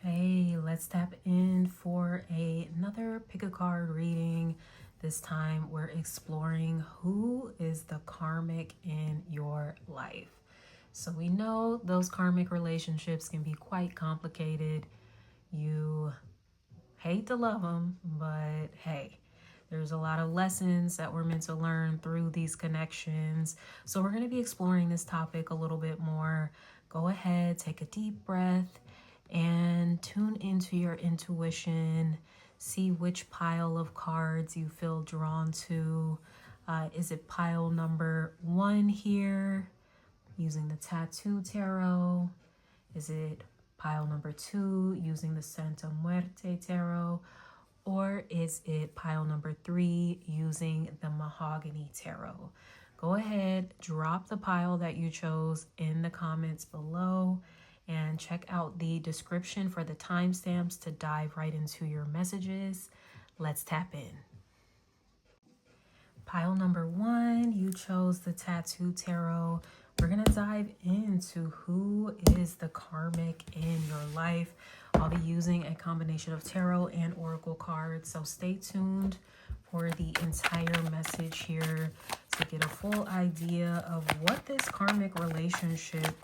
Hey, let's tap in for another pick a card reading. This time we're exploring who is the karmic in your life. So we know those karmic relationships can be quite complicated. You hate to love them, but hey, there's a lot of lessons that we're meant to learn through these connections. So we're going to be exploring this topic a little bit more. Go ahead, take a deep breath and tune into your intuition. See which pile of cards you feel drawn to. Is it pile number 1 here using the Tattoo Tarot? Is it pile number 2 using the Santa Muerte Tarot? Or is it pile number 3 using the Mahogany Tarot? Go ahead, drop the pile that you chose in the comments below and check out the description for the timestamps to dive right into your messages. Let's tap in. Pile number 1, you chose the Tattoo Tarot. We're going to dive into who is the karmic in your life. I'll be using a combination of tarot and oracle cards, so stay tuned for the entire message here to get a full idea of what this karmic relationship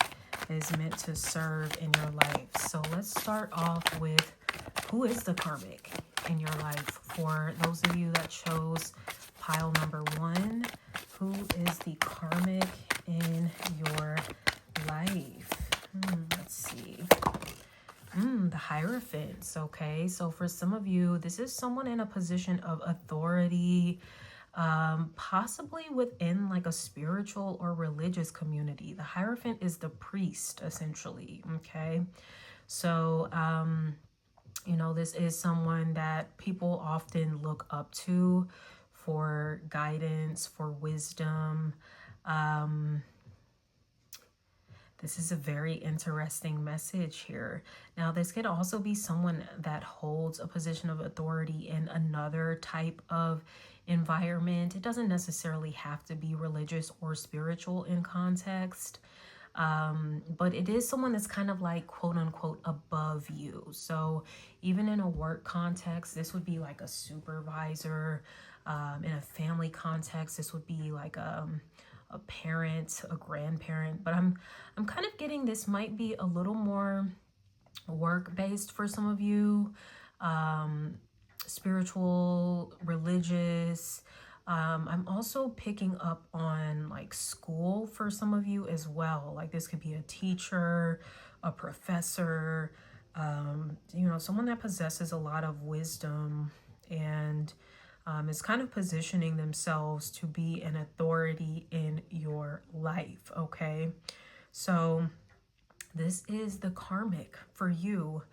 is meant to serve in your life. So let's start off with who is the karmic in your life. For those of you that chose pile number 1, who is the karmic in your life? Let's see. The Hierophants. Okay, so for some of you, this is someone in a position of authority, possibly within like a spiritual or religious community. The Hierophant is the priest, essentially. Okay, so this is someone that people often look up to for guidance, for wisdom. This is a very interesting message here. Now, this could also be someone that holds a position of authority in another type of environment. It doesn't necessarily have to be religious or spiritual in context. But it is someone that's kind of like quote unquote above you. So even in a work context, this would be like a supervisor. In a family context, this would be like a parent, a grandparent. But I'm kind of getting this might be a little more work-based for some of you, spiritual, religious. I'm also picking up on like school for some of you as well. Like this could be a teacher, a professor, someone that possesses a lot of wisdom and is kind of positioning themselves to be an authority in your life. Okay, so this is the karmic for you.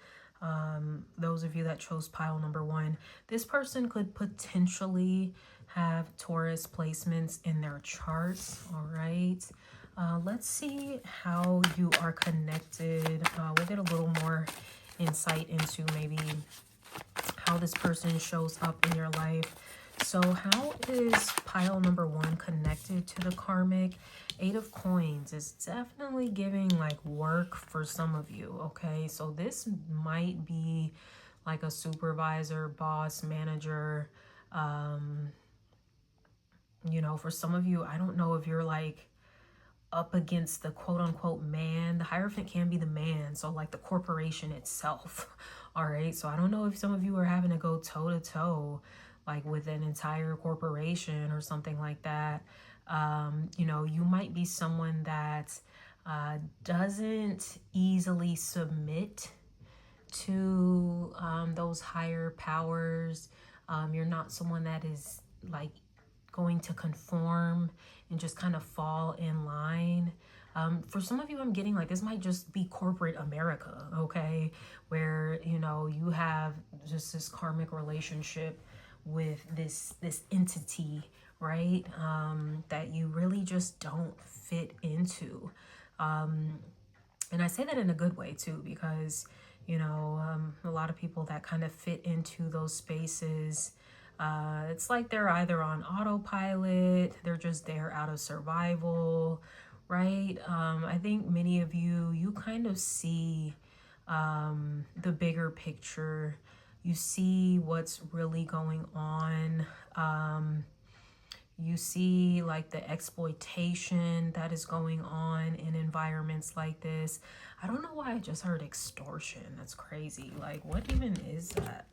Those of you that chose pile number 1, this person could potentially have Taurus placements in their charts. All right, let's see how you are connected. We'll get a little more insight into maybe how this person shows up in your life. So how is pile number 1 connected to the karmic? 8 of Coins is definitely giving like work for some of you. Okay, so this might be like a supervisor, boss, manager. For some of you, I don't know if you're like up against the quote unquote man. The Hierophant can be the man, so like the corporation itself. All right, so I don't know if some of you are having to go toe to toe like with an entire corporation or something like that. You might be someone that doesn't easily submit to those higher powers. You're not someone that is like going to conform and just kind of fall in line. For some of you, I'm getting like this might just be corporate America, okay? Where, you have just this karmic relationship with this entity, right? That you really just don't fit into. And I say that in a good way too, because, a lot of people that kind of fit into those spaces, it's like they're either on autopilot, they're just there out of survival, right? I think many of you kind of see the bigger picture. You see what's really going on. You see like the exploitation that is going on in environments like this. I don't know why I just heard extortion. That's crazy. Like, what even is that?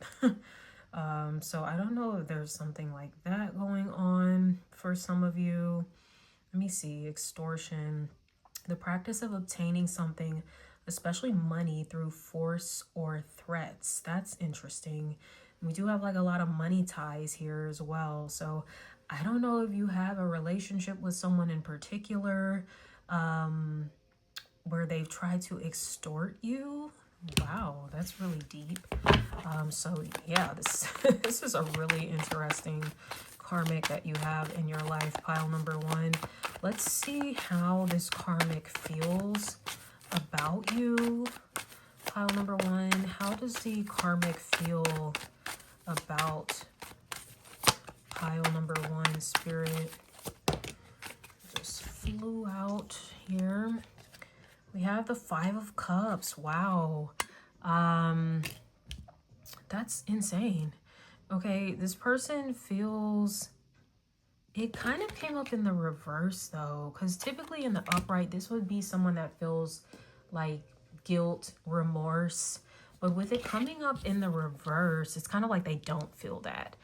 So I don't know if there's something like that going on for some of you. Let me see. Extortion. The practice of obtaining something, especially money, through force or threats. That's interesting. We do have like a lot of money ties here as well. So I don't know if you have a relationship with someone in particular where they've tried to extort you. Wow, that's really deep. So yeah, this this is a really interesting karmic that you have in your life, pile number one. Let's see how this karmic feels about you, pile number one. How does the karmic feel about pile number one, spirit? Just flew out here. We have the 5 of Cups. Wow. That's insane. Okay, this person feels... It kind of came up in the reverse though, because typically in the upright, this would be someone that feels like guilt, remorse. But with it coming up in the reverse, it's kind of like they don't feel that.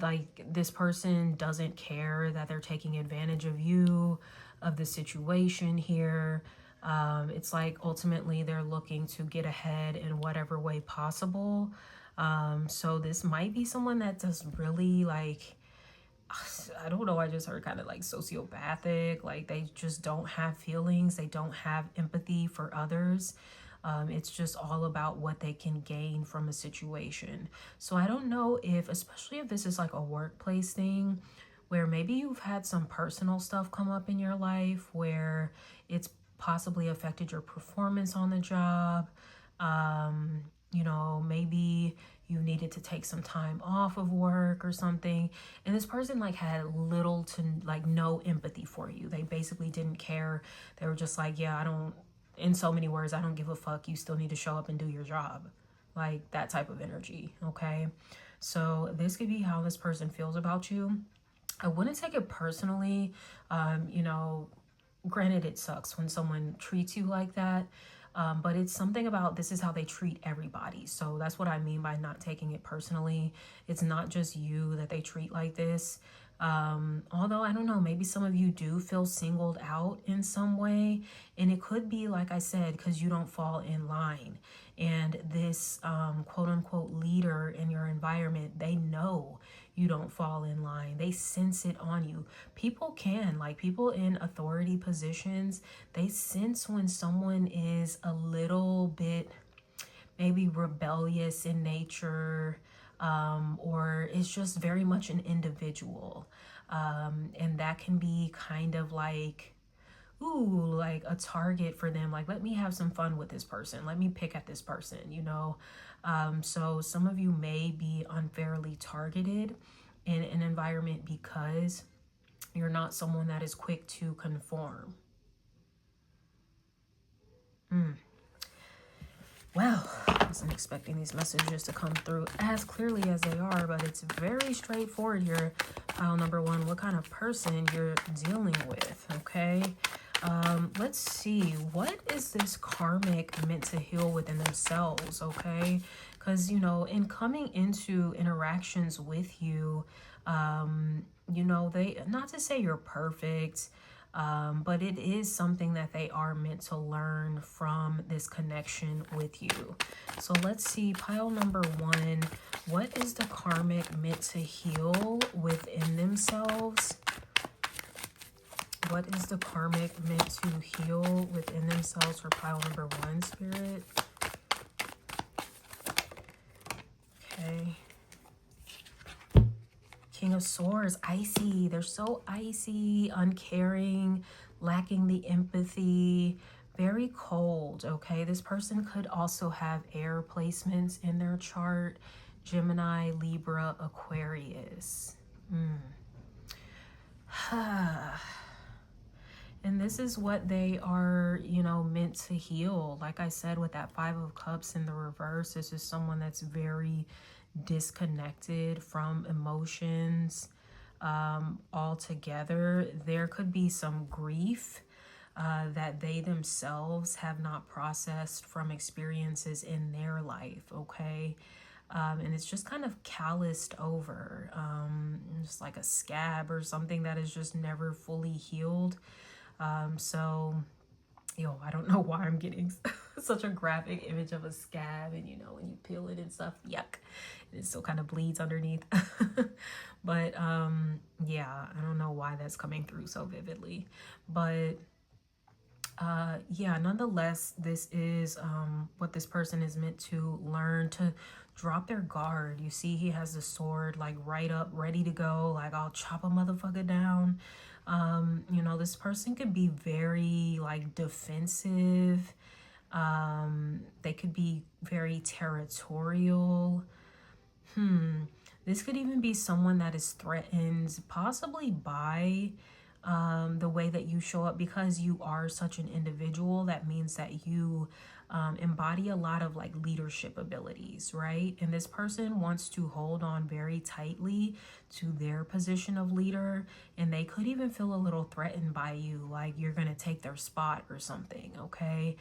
Like this person doesn't care that they're taking advantage of you, of the situation here. It's like ultimately they're looking to get ahead in whatever way possible. So this might be someone that does really like, I don't know, I just heard kind of like sociopathic, like they just don't have feelings, they don't have empathy for others. It's just all about what they can gain from a situation. So I don't know if, especially if this is like a workplace thing, where maybe you've had some personal stuff come up in your life where it's possibly affected your performance on the job. You know, maybe you needed to take some time off of work or something, and this person like had little to like no empathy for you. They basically didn't care. They were just like, yeah, I don't, in so many words, I don't give a fuck. You still need to show up and do your job. Like that type of energy. Okay. So this could be how this person feels about you. I wouldn't take it personally. You know, granted, it sucks when someone treats you like that. But it's something about this is how they treat everybody. So that's what I mean by not taking it personally. It's not just you that they treat like this. Although I don't know, maybe some of you do feel singled out in some way. And it could be, like I said, because you don't fall in line. And this quote unquote leader in your environment, they know you don't fall in line. They sense it on you. People can, like people in authority positions, they sense when someone is a little bit maybe rebellious in nature, or is just very much an individual. And that can be kind of like, ooh, like a target for them. Like, let me have some fun with this person. Let me pick at this person, you know? So some of you may be unfairly targeted in an environment because you're not someone that is quick to conform. Well, I wasn't expecting these messages to come through as clearly as they are, but it's very straightforward here. Pile number one, what kind of person you're dealing with, okay? Let's see, what is this karmic meant to heal within themselves, okay? Because, you know, in coming into interactions with you, you know, they, not to say you're perfect, but it is something that they are meant to learn from this connection with you. So let's see, pile number one, what is the karmic meant to heal within themselves? What is the karmic meant to heal within themselves for pile number one, spirit? Okay. King of Swords, icy. They're so icy, uncaring, lacking the empathy, very cold, okay? This person could also have air placements in their chart. Gemini, Libra, Aquarius. And this is what they are, you know, meant to heal. Like I said, with that Five of Cups in the reverse, this is someone that's very disconnected from emotions altogether. There could be some grief that they themselves have not processed from experiences in their life, okay? And it's just kind of calloused over, just like a scab or something that is just never fully healed. So, I don't know why I'm getting such a graphic image of a scab, and you know, when you peel it and stuff, yuck, it still kind of bleeds underneath. But yeah, I don't know why that's coming through so vividly, but yeah, nonetheless, this is what this person is meant to learn, to drop their guard. You see, he has the sword like right up, ready to go, like I'll chop a motherfucker down. You know, this person could be very like defensive. They could be very territorial. This could even be someone that is threatened possibly by the way that you show up, because you are such an individual. That means that you embody a lot of like leadership abilities, right? And this person wants to hold on very tightly to their position of leader, and they could even feel a little threatened by you, like you're gonna take their spot or something, okay?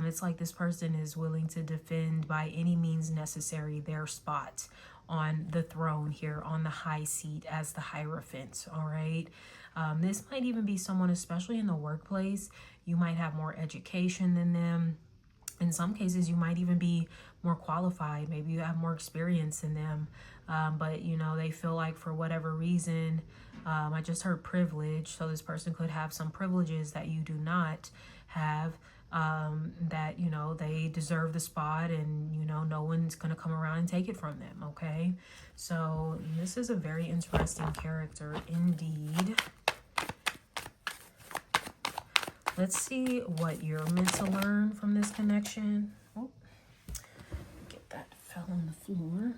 It's like this person is willing to defend by any means necessary their spot on the throne here, on the high seat as the Hierophant, all right? This might even be someone, especially in the workplace, you might have more education than them. In some cases, you might even be more qualified. Maybe you have more experience than them. But, you know, they feel like for whatever reason, I just heard privilege. So this person could have some privileges that you do not have, that, you know, they deserve the spot, and, you know, no one's going to come around and take it from them. Okay. So this is a very interesting character indeed. Let's see what you're meant to learn from this connection. Oh, get that fell on the floor.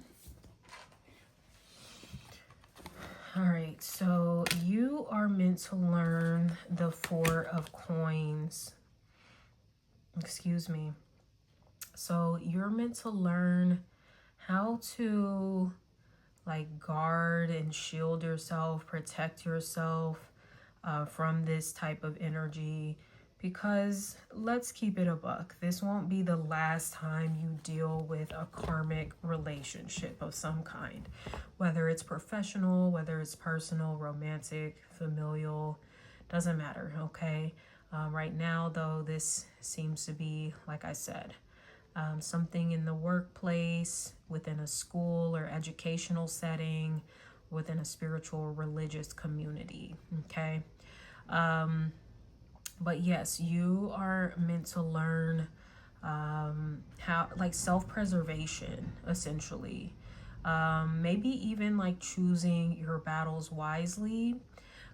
All right, so you are meant to learn the Four of Coins. Excuse me. So you're meant to learn how to like guard and shield yourself, protect yourself from this type of energy. Because let's keep it a buck, this won't be the last time you deal with a karmic relationship of some kind, whether it's professional, whether it's personal, romantic, familial, doesn't matter, okay? Right now, though, this seems to be, like I said, something in the workplace, within a school or educational setting, within a spiritual or religious community, okay? But yes, you are meant to learn how, like, self-preservation, essentially. Maybe even like choosing your battles wisely,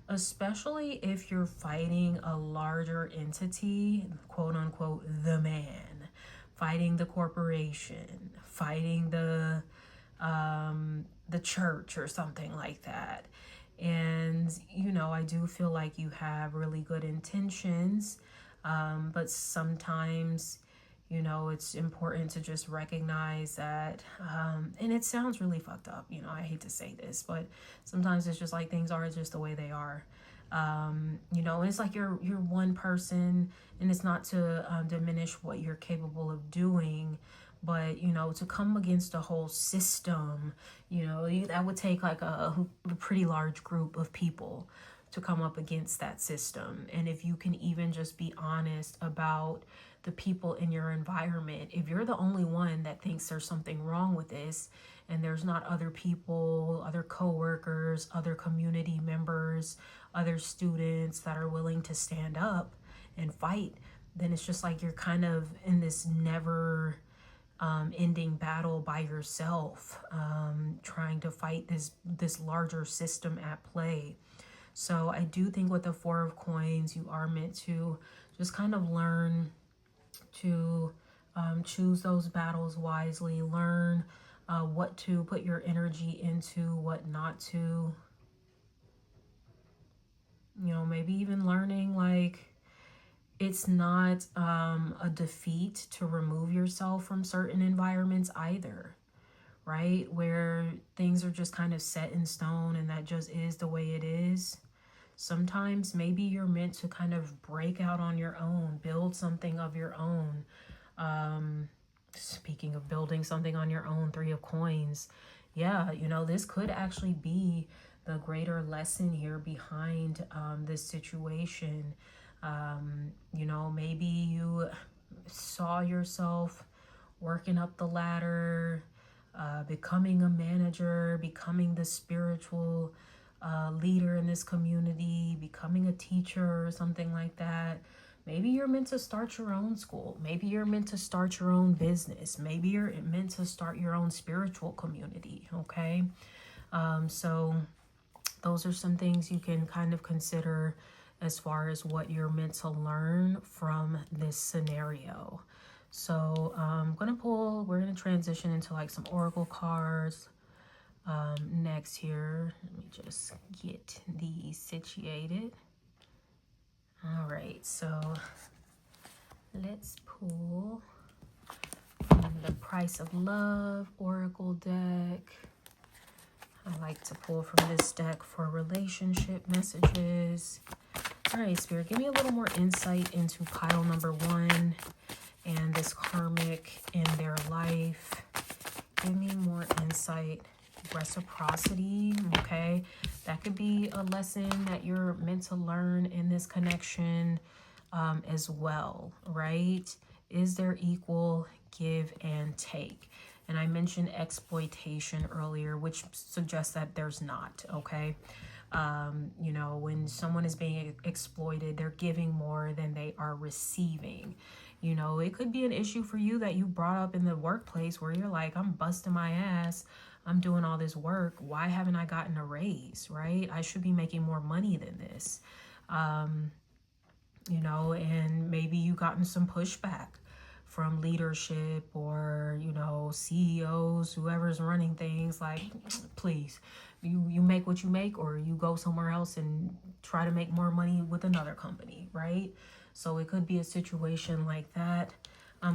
especially if you're fighting a larger entity, quote unquote, the man, fighting the corporation, fighting the church or something like that. And, you know, I do feel like you have really good intentions, but sometimes, you know, it's important to just recognize that, and it sounds really fucked up, you know, I hate to say this, but sometimes it's just like things are just the way they are. You know, and it's like you're one person, and it's not to diminish what you're capable of doing, but, you know, to come against a whole system, you know, that would take like a pretty large group of people to come up against that system. And if you can even just be honest about the people in your environment, if you're the only one that thinks there's something wrong with this, and there's not other people, other coworkers, other community members, other students that are willing to stand up and fight, then it's just like you're kind of in this never ending battle by yourself, trying to fight this larger system at play. So I do think with the Four of Coins, you are meant to just kind of learn to choose those battles wisely, learn what to put your energy into, what not to. You know, maybe even learning like it's not a defeat to remove yourself from certain environments either, right? Where things are just kind of set in stone and that just is the way it is. Sometimes maybe you're meant to kind of break out on your own, build something of your own. Speaking of building something on your own, Three of Coins. Yeah, you know, this could actually be the greater lesson here behind this situation. You know, maybe you saw yourself working up the ladder, becoming a manager, becoming the spiritual leader in this community, becoming a teacher or something like that. Maybe you're meant to start your own school. Maybe you're meant to start your own business. Maybe you're meant to start your own spiritual community, okay? So those are some things you can kind of consider as far as what you're meant to learn from this scenario. So we're going to transition into like some oracle cards next here. Let me just get these situated. All right, so let's pull from the Price of Love Oracle deck. I like to pull from this deck for relationship messages. All right, Spirit, give me a little more insight into pile number 1 and this karmic in their life. Give me more insight. Reciprocity, okay? That could be a lesson that you're meant to learn in this connection as well, right? Is there equal give and take? And I mentioned exploitation earlier, which suggests that there's not, okay? You know, when someone is being exploited, they're giving more than they are receiving. You know, it could be an issue for you that you brought up in the workplace where you're like, I'm busting my ass. I'm doing all this work. Why haven't I gotten a raise, right? I should be making more money than this. You know, and maybe you gotten some pushback from leadership or, you know, CEOs, whoever's running things, like, please, you make what you make, or you go somewhere else and try to make more money with another company, right? So it could be a situation like that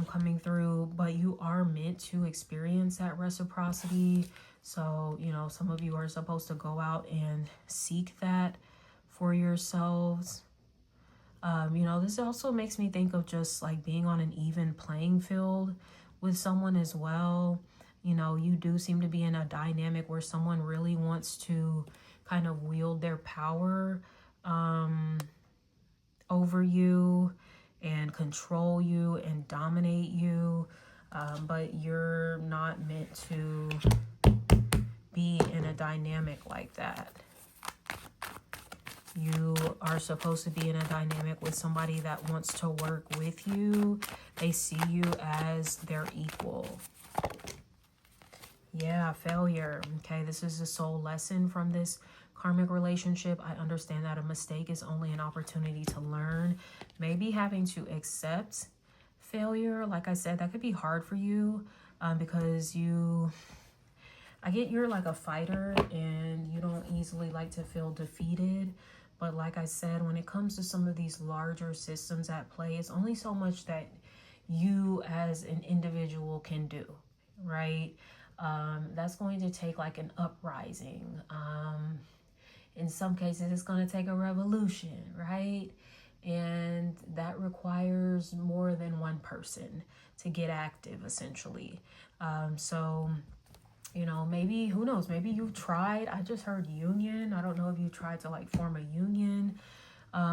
coming through, but you are meant to experience that reciprocity. So, you know, some of you are supposed to go out and seek that for yourselves. You know, this also makes me think of just like being on an even playing field with someone as well. You know, you do seem to be in a dynamic where someone really wants to kind of wield their power over you and control you and dominate you, but you're not meant to be in a dynamic like that. You are supposed to be in a dynamic with somebody that wants to work with you. They see you as their equal. Yeah, failure. Okay, this is a soul lesson from this karmic relationship. I understand that a mistake is only an opportunity to learn. Maybe having to accept failure, like I said, that could be hard for you because I get you're like a fighter and you don't easily like to feel defeated. But like I said, when it comes to some of these larger systems at play, it's only so much that you as an individual can do, right? That's going to take like an uprising. In some cases, it's going to take a revolution, right? And that requires more than one person to get active, essentially. So, you know, maybe, who knows, maybe you've tried, I just heard union. I don't know if you tried to like form a union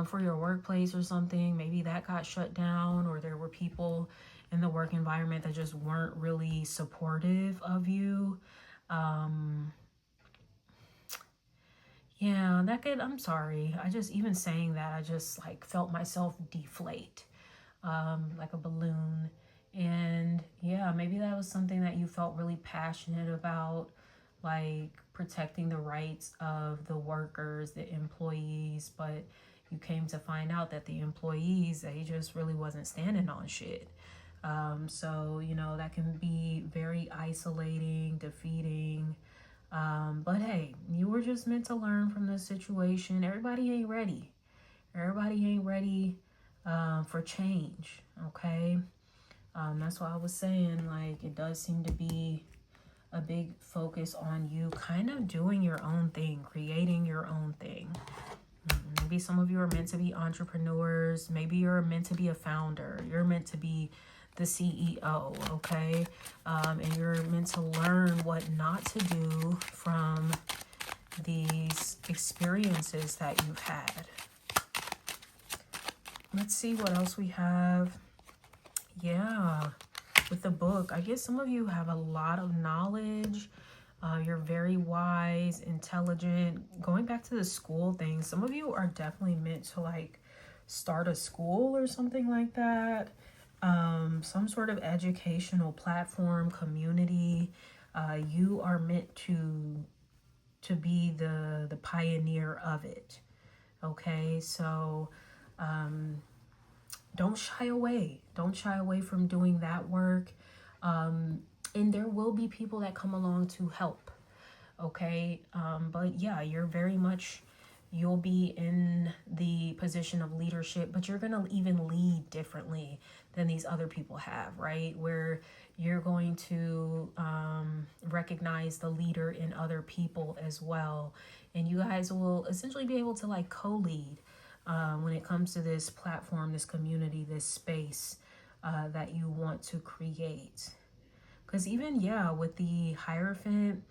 for your workplace or something. Maybe that got shut down, or there were people in the work environment that just weren't really supportive of you. Yeah, that could, I'm sorry. I just, even saying that, I just like felt myself deflate like a balloon. And yeah, maybe that was something that you felt really passionate about, like protecting the rights of the workers, the employees, but you came to find out that the employees, they just really wasn't standing on shit. So, you know, that can be very isolating, defeating. But hey, you were just meant to learn from this situation. Everybody ain't ready. Everybody ain't ready. for change, okay? That's why I was saying, like, it does seem to be a big focus on you kind of doing your own thing, creating your own thing. Maybe some of you are meant to be entrepreneurs. Maybe you're meant to be a founder. You're meant to be the CEO, okay? And you're meant to learn what not to do from these experiences that you've had. Let's see what else we have. Yeah, with the book, I guess some of you have a lot of knowledge. You're very wise, intelligent. Going back to the school thing, some of you are definitely meant to like start a school or something like that. Some sort of educational platform, community. You are meant to be the pioneer of it. Okay, so don't shy away. Don't shy away from doing that work. And there will be people that come along to help. Okay. But yeah, you'll be in the position of leadership, but you're going to even lead differently than these other people have, right? Where you're going to recognize the leader in other people as well. And you guys will essentially be able to like co-lead when it comes to this platform, this community, this space that you want to create. Because even, yeah, with the Hierophant,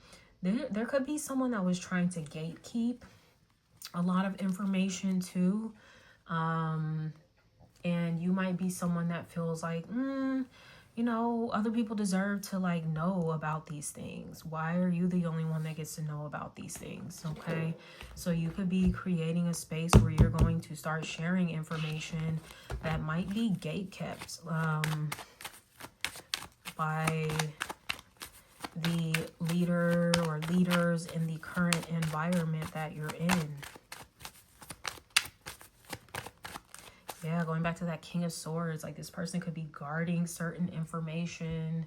there could be someone that was trying to gatekeep a lot of information too. And you might be someone that feels like, you know, other people deserve to like know about these things. Why are you the only one that gets to know about these things? Okay. So you could be creating a space where you're going to start sharing information that might be gatekept by the leader or leaders in the current environment that you're in. Yeah, going back to that King of Swords, like this person could be guarding certain information.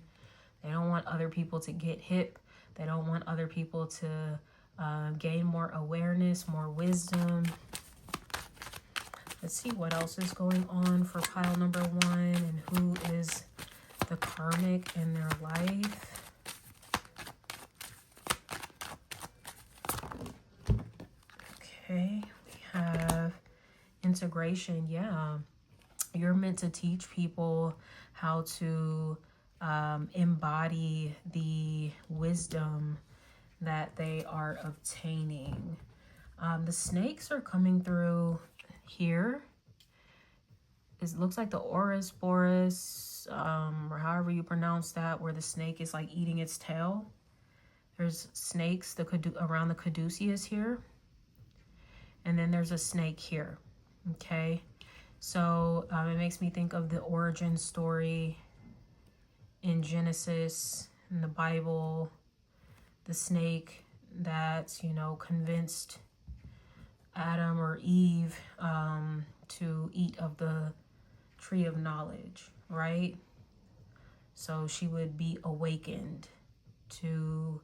They don't want other people to get hip. They don't want other people to gain more awareness, more wisdom. Let's see what else is going on for pile number 1 and who is the karmic in their life. Okay, we have integration. Yeah, you're meant to teach people how to embody the wisdom that they are obtaining. The snakes are coming through here. It looks like the Ouroboros, or however you pronounce that, where the snake is like eating its tail. There's snakes around the caduceus here. And then there's a snake here. Okay. So it makes me think of the origin story in Genesis, in the Bible. The snake that, you know, convinced Adam or Eve to eat of the tree of knowledge, right? So she would be awakened to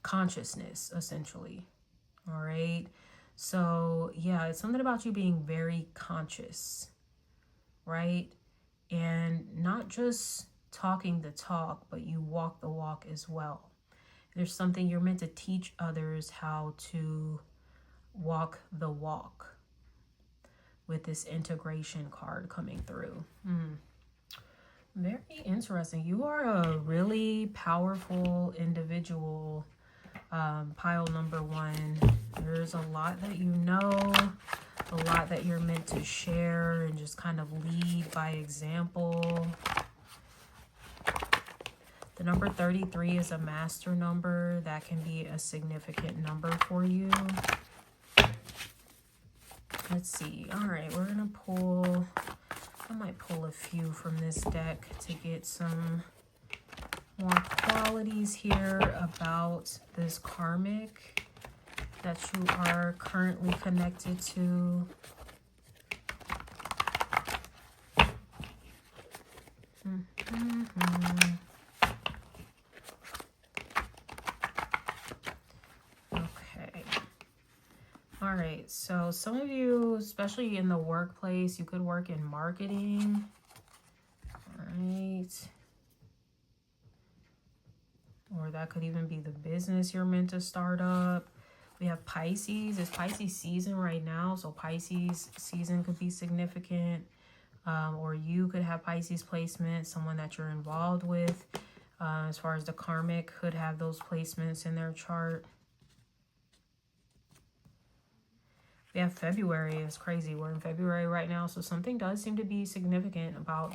consciousness, essentially. All right. So yeah, it's something about you being very conscious, right? And not just talking the talk, but you walk the walk as well. There's something you're meant to teach others how to walk the walk with this integration card coming through. Very interesting. You are a really powerful individual, pile number 1. There's a lot that you know, a lot that you're meant to share and just kind of lead by example. The number 33 is a master number. That can be a significant number for you. Let's see. All right, we're going to pull, I might pull a few from this deck to get some more qualities here about this karmic that you are currently connected to. Okay. All right. right, so some of you, especially in the workplace, you could work in marketing. All right. Or that could even be the business you're meant to start up. We have Pisces. It's Pisces season right now, so Pisces season could be significant. Or you could have Pisces placement, someone that you're involved with. As far as the karmic could have those placements in their chart. We have February. It's crazy. We're in February right now, so something does seem to be significant about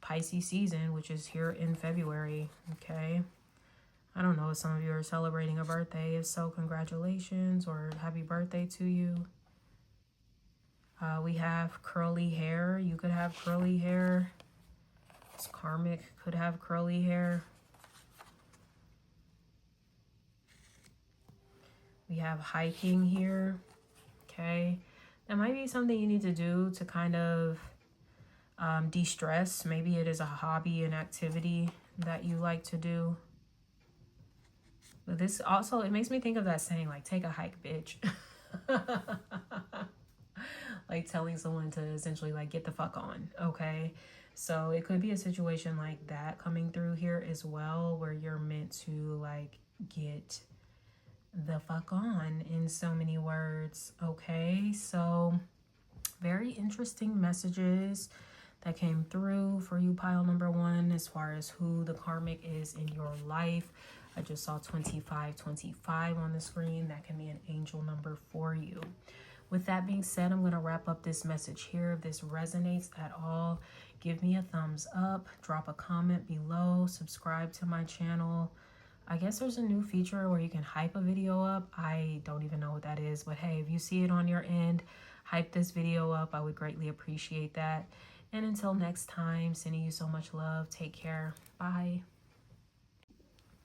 Pisces season, which is here in February. Okay. I don't know if some of you are celebrating a birthday. If so, congratulations or happy birthday to you. We have curly hair. You could have curly hair. This karmic could have curly hair. We have hiking here. Okay. That might be something you need to do to kind of de-stress. Maybe it is a hobby, an activity that you like to do. But this also, it makes me think of that saying, like, take a hike, bitch. Like telling someone to essentially like get the fuck on. Okay. So it could be a situation like that coming through here as well, where you're meant to like get the fuck on in so many words. Okay. So very interesting messages that came through for you, pile number one, as far as who the karmic is in your life. I just saw 2525 on the screen. That can be an angel number for you. With that being said, I'm going to wrap up this message here. If this resonates at all, give me a thumbs up, drop a comment below, subscribe to my channel. I guess there's a new feature where you can hype a video up. I don't even know what that is, but hey, if you see it on your end, hype this video up. I would greatly appreciate that. And until next time, sending you so much love. Take care. Bye.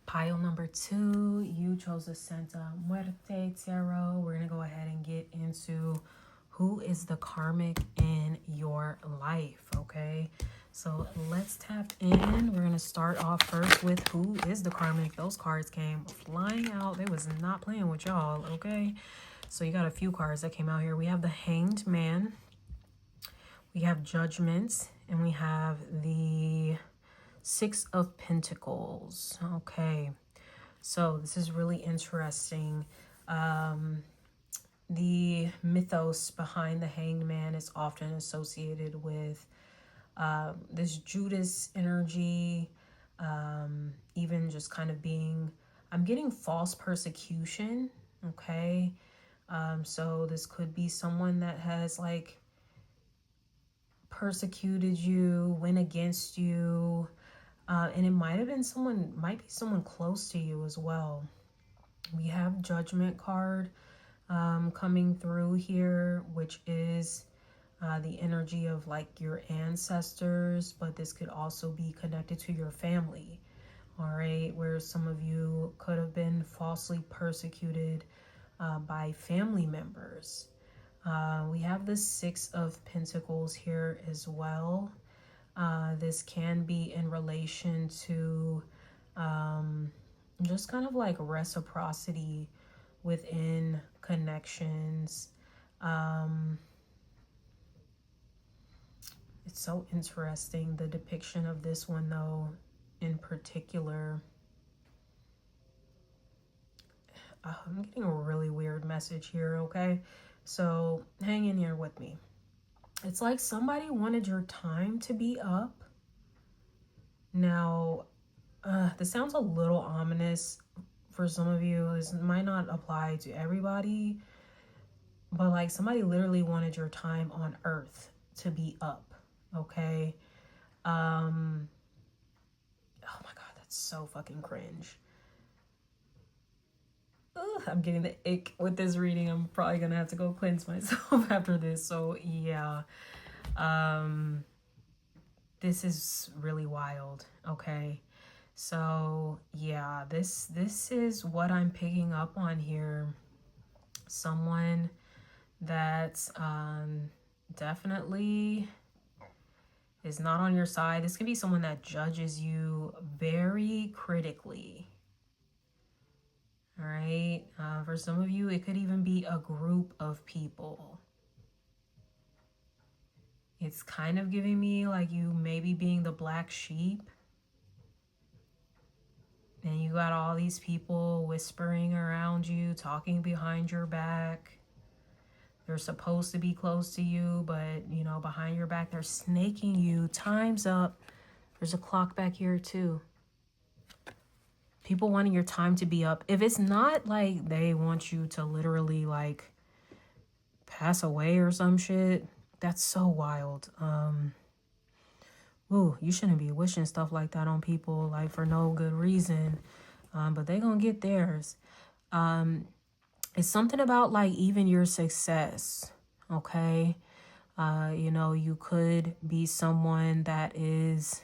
Pile number two, you chose the Santa Muerte tarot. We're going to go ahead and get into who is the karmic in your life, okay? So let's tap in. We're going to start off first with who is the karmic. Those cards came flying out. They was not playing with y'all, okay? So you got a few cards that came out here. We have the Hanged Man. We have Judgment. And we have the Six of Pentacles. Okay, so this is really interesting. The mythos behind the Hanged Man is often associated with this Judas energy, even just kind of being, I'm getting false persecution. Okay, so this could be someone that has like persecuted you, went against you. And it might have been someone, might be someone close to you as well. We have Judgment card coming through here, which is the energy of like your ancestors, but this could also be connected to your family. All right, where some of you could have been falsely persecuted by family members. We have the Six of Pentacles here as well. This can be in relation to just kind of like reciprocity within connections. It's so interesting, the depiction of this one though, in particular. I'm getting a really weird message here, okay? So hang in here with me. It's like somebody wanted your time to be up. Now, this sounds a little ominous for some of you. This might not apply to everybody, but like somebody literally wanted your time on earth to be up, okay? Oh my God, that's so fucking cringe. Ugh, I'm getting the ick with this reading. I'm probably gonna have to go cleanse myself after this. So yeah, this is really wild. Okay, so yeah, this is what I'm picking up on here. Someone that definitely is not on your side. This can be someone that judges you very critically. All right. For some of you, it could even be a group of people. It's kind of giving me like you maybe being the black sheep. And you got all these people whispering around you, talking behind your back. They're supposed to be close to you, but, you know, behind your back, they're snaking you. Time's up. There's a clock back here, too. People wanting your time to be up. If it's not like they want you to literally, like, pass away or some shit, that's so wild. Ooh, you shouldn't be wishing stuff like that on people, like, for no good reason. But they gonna get theirs. It's something about, like, even your success, okay? You know, you could be someone that is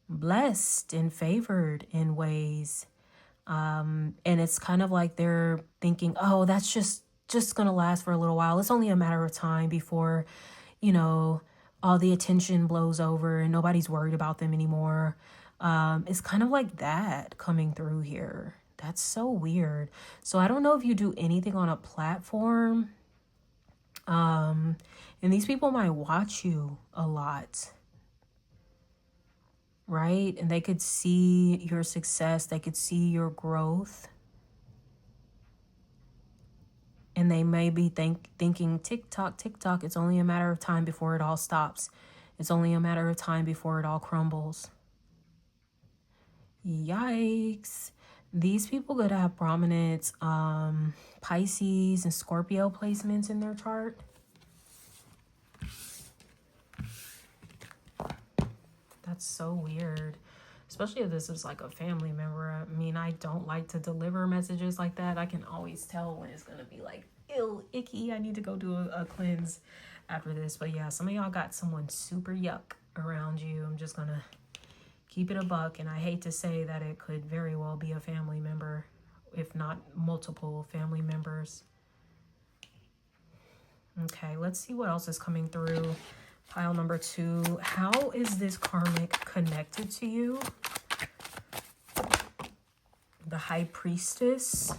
blessed and favored in ways. And it's kind of like they're thinking, oh, that's just gonna last for a little while. It's only a matter of time before, you know, all the attention blows over and nobody's worried about them anymore. It's kind of like that coming through here. That's so weird. So I don't know if you do anything on a platform. And these people might watch you a lot. Right? And they could see your success. They could see your growth. And they may be thinking, tick-tock, tick-tock, it's only a matter of time before it all stops. It's only a matter of time before it all crumbles. Yikes. These people could have prominent Pisces and Scorpio placements in their chart. That's so weird. Especially if this is like a family member. I mean, I don't like to deliver messages like that. I can always tell when it's going to be like, ew, icky. I need to go do a cleanse after this. But yeah, some of y'all got someone super yuck around you. I'm just going to keep it a buck. And I hate to say that it could very well be a family member, if not multiple family members. Okay, let's see what else is coming through. Pile number 2. How is this karmic connected to you? The High Priestess.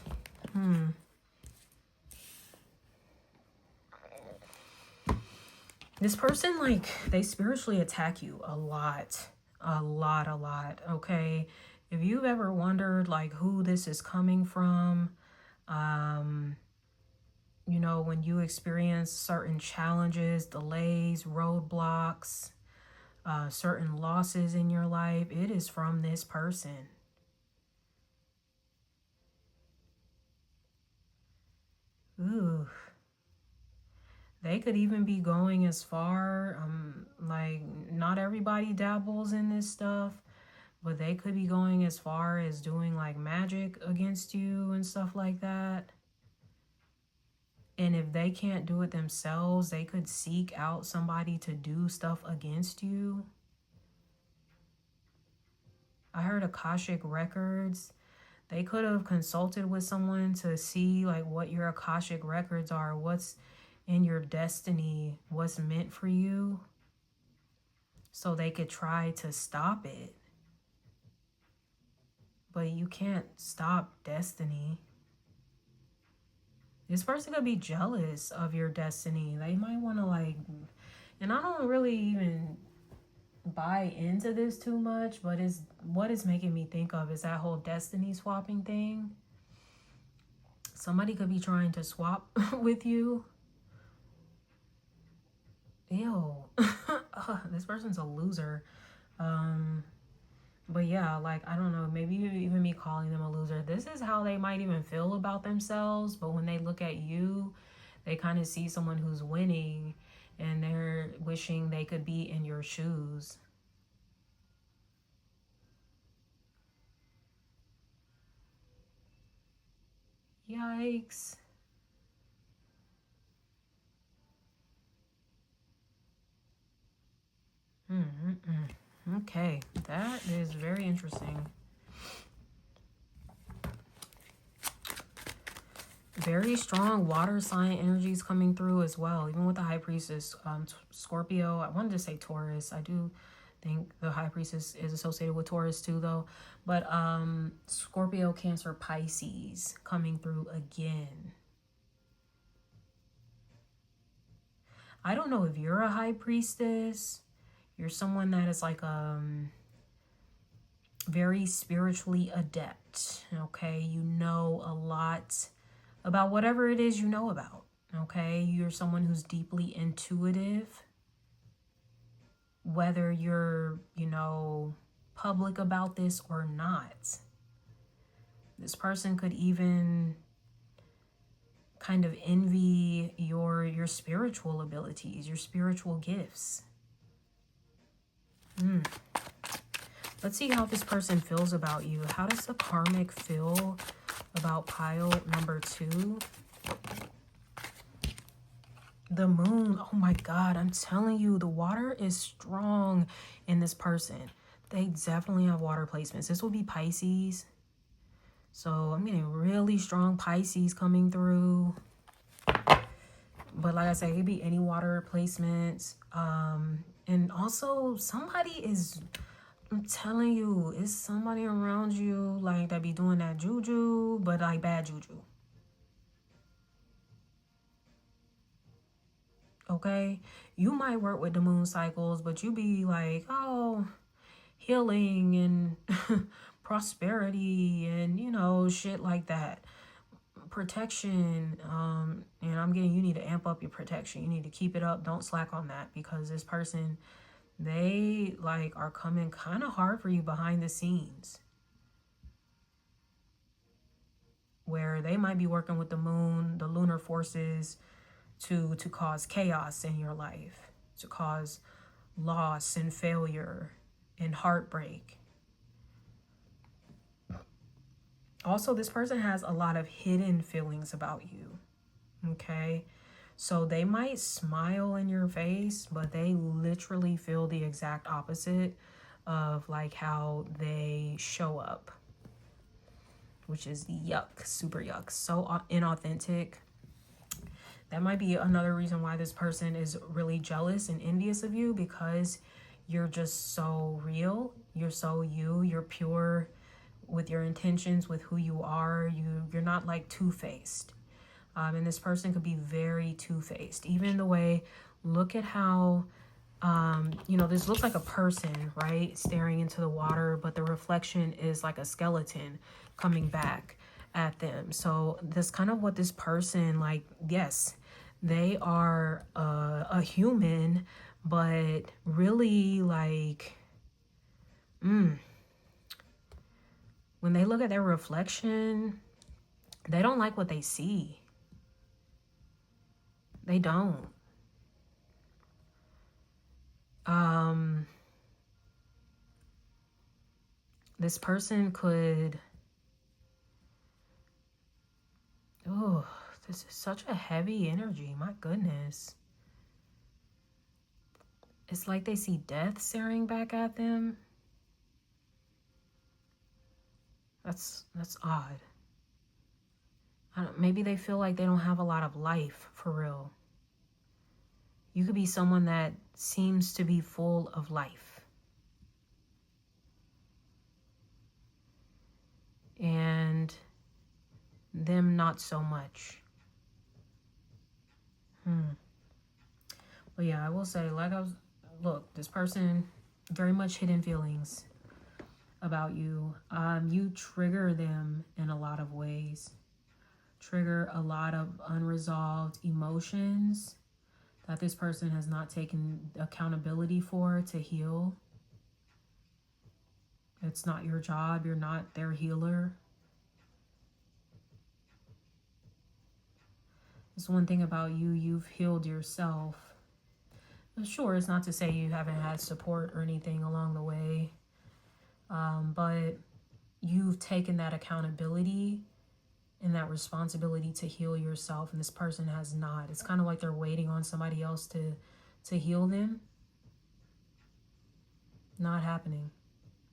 This person, like, they spiritually attack you a lot. A lot. Okay. If you've ever wondered, like, who this is coming from, you know, when you experience certain challenges, delays, roadblocks, certain losses in your life, it is from this person. Ooh. They could even be going as far, like, not everybody dabbles in this stuff, but they could be going as far as doing, like, magic against you and stuff like that. And if they can't do it themselves, they could seek out somebody to do stuff against you. I heard Akashic Records. They could have consulted with someone to see, like, what your Akashic Records are, what's in your destiny, what's meant for you, so they could try to stop it. But you can't stop destiny. This person could be jealous of your destiny. They might want to, like, and I don't really even buy into this too much, but it's what it's making me think of is that whole destiny swapping thing. Somebody could be trying to swap with you. Ew. This person's a loser. But yeah, like, I don't know, maybe even me calling them a loser. This is how they might even feel about themselves. But when they look at you, they kind of see someone who's winning and they're wishing they could be in your shoes. Yikes. Okay, that is very interesting. Very strong water sign energies coming through as well, even with the High Priestess. Scorpio, I wanted to say Taurus. I do I think the high priestess is associated with Taurus too, though. But Scorpio, Cancer, Pisces coming through again. I don't know if you're a high priestess. You're someone that is like very spiritually adept. Okay, you know a lot about whatever it is you know about. Okay, you're someone who's deeply intuitive. Whether you're, public about this or not. This person could even kind of envy your spiritual abilities, your spiritual gifts. Let's see how this person feels about you. How does the karmic feel about pile number 2? The moon. Oh my God, I'm telling you, the water is strong in this person. They definitely have water placements. This will be Pisces. So I'm getting really strong Pisces coming through. But like I said, it could be any water placements. And also somebody is, I'm telling you, it's somebody around you like that be doing that juju, but like bad juju. Okay? You might work with the moon cycles, but you be like, oh, healing and prosperity and, shit like that. Protection. And I'm getting, you need to amp up your protection. You need to keep it up. Don't slack on that, because this person, they like are coming kind of hard for you behind the scenes, where they might be working with the moon, the lunar forces, to cause chaos in your life, to cause loss and failure and heartbreak. Also, this person has a lot of hidden feelings about you. Okay? So they might smile in your face, but they literally feel the exact opposite of like how they show up, which is yuck, super yuck, so inauthentic. That might be another reason why this person is really jealous and envious of you, because you're just so real. You're so you. You're pure with your intentions, with who you are. You're not like two-faced. And this person could be very two-faced. Even the way, look at how, this looks like a person, right? Staring into the water, but the reflection is like a skeleton coming back at them. So that's kind of what this person, like, yes, they are a human, but really like, when they look at their reflection, they don't like what they see. They don't. This person could, oh, this is such a heavy energy. My goodness. It's like they see death staring back at them. That's odd. Maybe they feel like they don't have a lot of life for real. You could be someone that seems to be full of life. And them not so much. But yeah, I will say, look, this person, very much hidden feelings about you. You trigger them in a lot of ways. Trigger a lot of unresolved emotions that this person has not taken accountability for to heal. It's not your job. You're not their healer. It's one thing about you. You've healed yourself. Sure, it's not to say you haven't had support or anything along the way. But you've taken that accountability and that responsibility to heal yourself, and this person has not. It's kind of like they're waiting on somebody else to heal them. Not happening.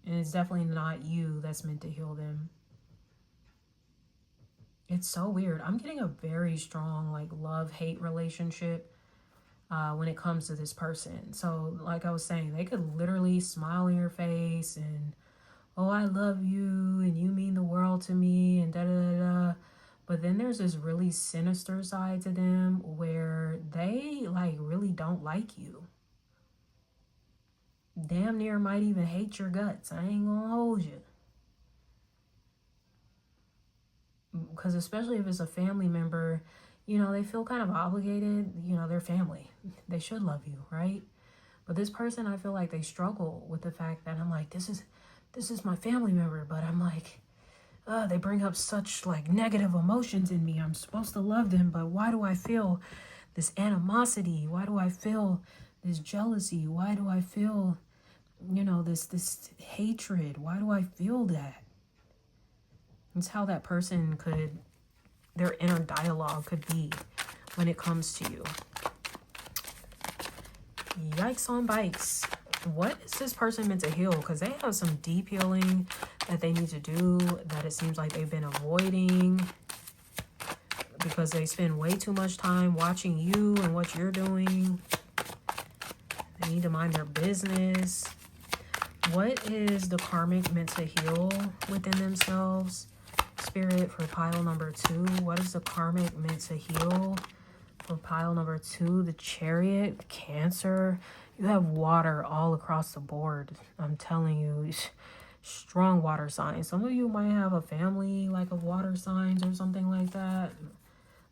And it's definitely not you that's meant to heal them. It's so weird. I'm getting a very strong like love-hate relationship when it comes to this person. So like I was saying, they could literally smile in your face and, oh, I love you and you mean the world to me and da da da da. But then there's this really sinister side to them where they like really don't like you. Damn near might even hate your guts. I ain't gonna hold you. Because especially if it's a family member, you know, they feel kind of obligated. You know, they're family. They should love you, right? But this person, I feel like they struggle with the fact that I'm like, this is my family member, but I'm like, they bring up such like negative emotions in me. I'm supposed to love them, but why do I feel this animosity? Why do I feel this jealousy? Why do I feel, you know, this hatred? Why do I feel that? It's how that person could, their inner dialogue could be when it comes to you. Yikes on bikes. What is this person meant to heal? Because they have some deep healing that they need to do that it seems like they've been avoiding because they spend way too much time watching you and what you're doing. They need to mind their business. What is the karmic meant to heal within themselves? Spirit for pile number 2. What is the karmic meant to heal for pile number 2? The Chariot, Cancer. You have water all across the board. I'm telling you, strong water signs. Some of you might have a family like of water signs or something like that.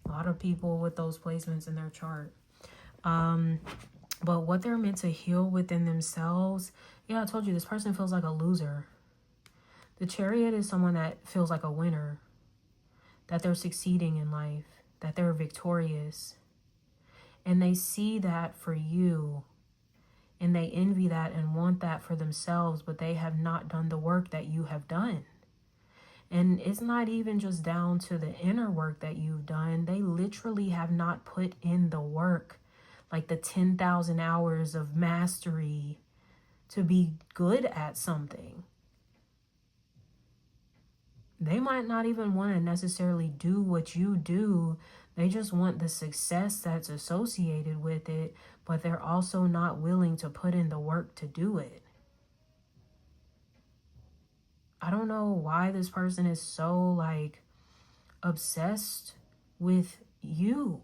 A lot of people with those placements in their chart. But what they're meant to heal within themselves. Yeah, I told you this person feels like a loser. The Chariot is someone that feels like a winner. That they're succeeding in life. That they're victorious. And they see that for you. And they envy that and want that for themselves, but they have not done the work that you have done. And it's not even just down to the inner work that you've done. They literally have not put in the work, like the 10,000 hours of mastery to be good at something. They might not even want to necessarily do what you do. They just want the success that's associated with it, but they're also not willing to put in the work to do it. I don't know why this person is so like obsessed with you.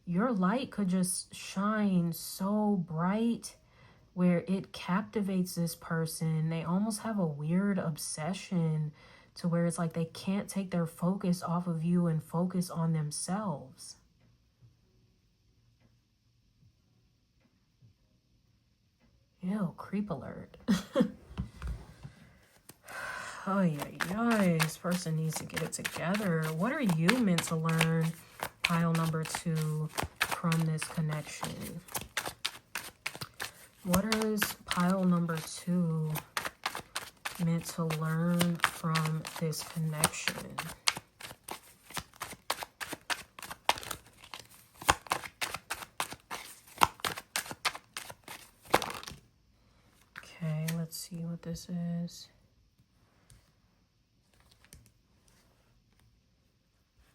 Your light could just shine so bright where it captivates this person. They almost have a weird obsession to where it's like they can't take their focus off of you and focus on themselves. Ew, creep alert. Oh yeah, this person needs to get it together. What are you meant to learn, pile number 2, from this connection? What is pile number 2 meant to learn from this connection? Okay, let's see what this is.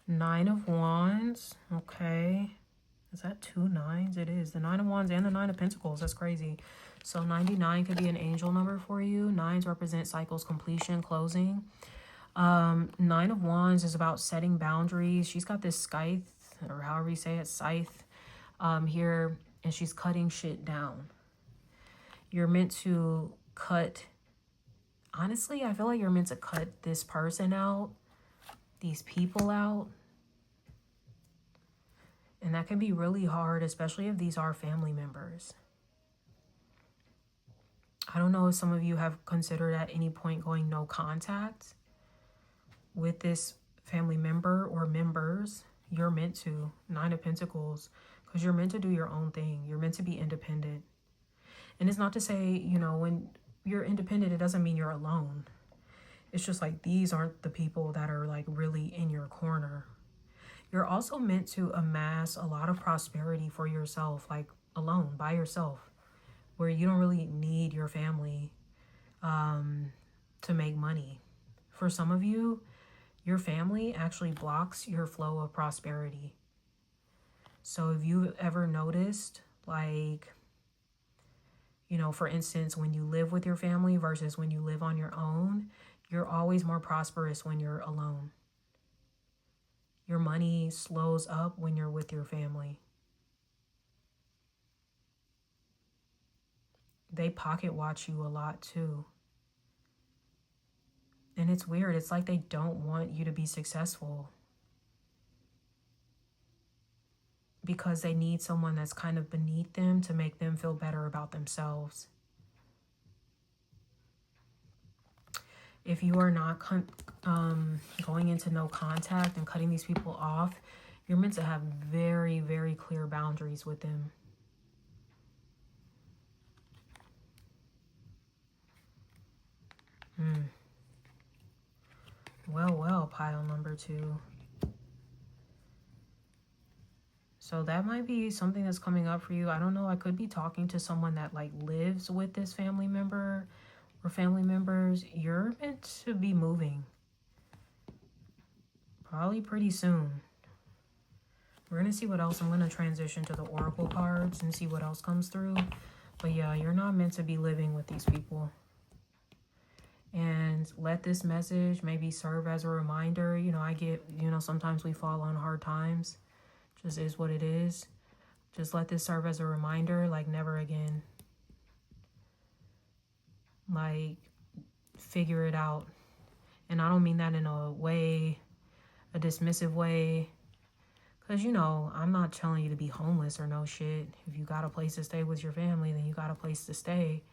9 of Wands. Okay. Is that 2 9s? It is. The 9 of Wands and the 9 of Pentacles. That's crazy. So 99 could be an angel number for you. 9s represent cycles, completion, closing. 9 of Wands is about setting boundaries. She's got this scythe, or however you say it, scythe here, and she's cutting shit down. You're meant to cut, honestly, I feel like you're meant to cut this person out, these people out. And that can be really hard, especially if these are family members. I don't know if some of you have considered at any point going no contact with this family member or members. You're meant to. 9 of Pentacles. Because you're meant to do your own thing. You're meant to be independent. And it's not to say, you know, when you're independent, it doesn't mean you're alone. It's just like these aren't the people that are like really in your corner. You're also meant to amass a lot of prosperity for yourself, like alone, by yourself, where you don't really need your family to make money. For some of you, your family actually blocks your flow of prosperity. So if you've ever noticed, like, you know, for instance, when you live with your family versus when you live on your own, you're always more prosperous when you're alone. Your money slows up when you're with your family. They pocket watch you a lot too. And it's weird. It's like they don't want you to be successful because they need someone that's kind of beneath them to make them feel better about themselves. If you are not going into no contact and cutting these people off, you're meant to have very, very clear boundaries with them. Well, pile number 2. So that might be something that's coming up for you. I don't know. I could be talking to someone that like lives with this family member or family members. You're meant to be moving. Probably pretty soon. We're going to see what else. I'm going to transition to the oracle cards and see what else comes through. But yeah, you're not meant to be living with these people. And let this message maybe serve as a reminder. You know, I get, you know, sometimes we fall on hard times. Just is what it is. Just let this serve as a reminder, like never again. Like, figure it out. And I don't mean that in a way, a dismissive way. Because, you know, I'm not telling you to be homeless or no shit. If you got a place to stay with your family, then you got a place to stay.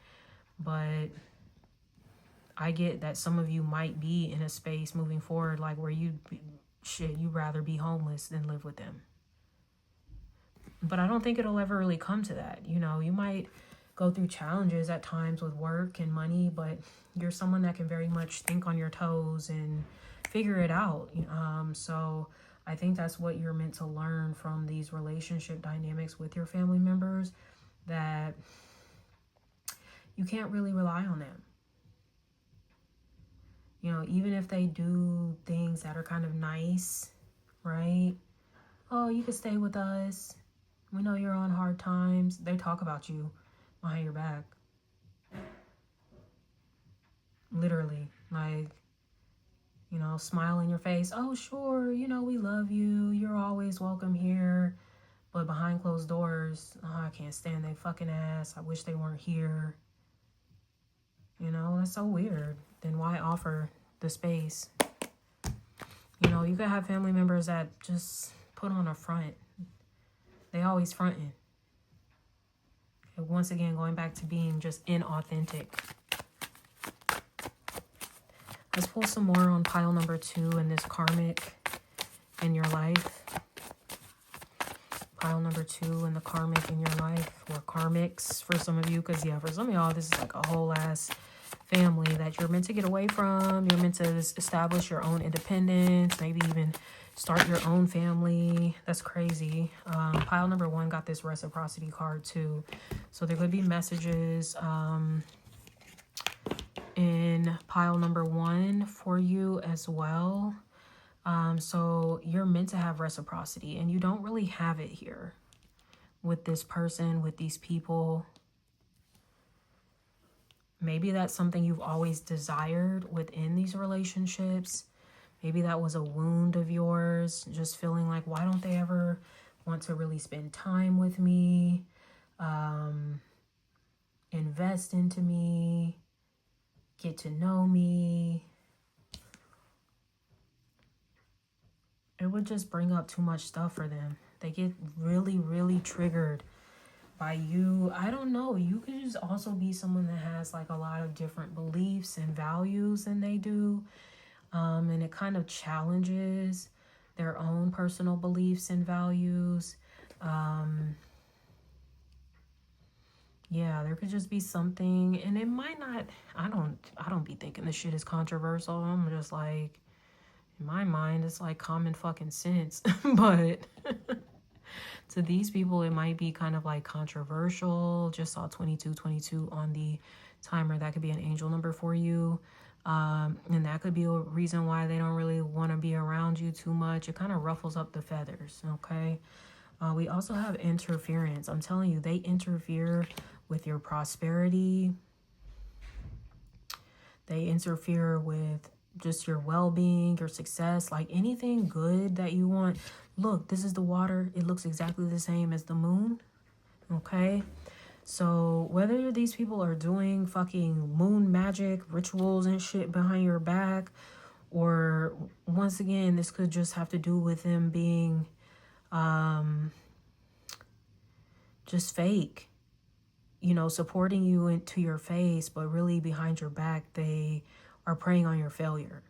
But I get that some of you might be in a space moving forward, like where you'd rather be homeless than live with them. But I don't think it'll ever really come to that. You know, you might go through challenges at times with work and money, but you're someone that can very much think on your toes and figure it out. So I think that's what you're meant to learn from these relationship dynamics with your family members, that you can't really rely on them. You know, even if they do things that are kind of nice, right? Oh, you could stay with us. We know you're on hard times. They talk about you behind your back. Literally, like, you know, smile in your face. Oh, sure, you know, we love you. You're always welcome here. But behind closed doors, oh, I can't stand they fucking ass. I wish they weren't here. You know, that's so weird. Then why offer the space? You know, you could have family members that just put on a front. They always fronting. And once again, going back to being just inauthentic. Let's pull some more on pile number 2 in this karmic in your life. Pile number 2 in the karmic in your life, or karmics for some of you, because yeah, for some of y'all, this is like a whole ass family that you're meant to get away from. You're meant to establish your own independence, maybe even start your own family. That's crazy. Pile number 1 got this reciprocity card too. So there could be messages in pile number 1 for you as well. So you're meant to have reciprocity, and you don't really have it here with this person, with these people. Maybe that's something you've always desired within these relationships. Maybe that was a wound of yours, just feeling like, why don't they ever want to really spend time with me, invest into me, get to know me. It would just bring up too much stuff for them. They get really, really triggered by you. I don't know. You could just also be someone that has like a lot of different beliefs and values than they do. And it kind of challenges their own personal beliefs and values. Yeah, there could just be something, and it might not, I don't be thinking this shit is controversial. I'm just like, in my mind, it's like common fucking sense. But to these people, it might be kind of like controversial. Just saw 2222 on the timer. That could be an angel number for you. And that could be a reason why they don't really want to be around you too much. It kind of ruffles up the feathers, okay? We also have interference. I'm telling you, they interfere with your prosperity. They interfere with just your well-being, your success, like anything good that you want. Look, this is the water. It looks exactly the same as the moon. Okay? So whether these people are doing fucking moon magic rituals and shit behind your back, or once again, this could just have to do with them being just fake, you know, supporting you into your face, but really behind your back, they are preying on your failure,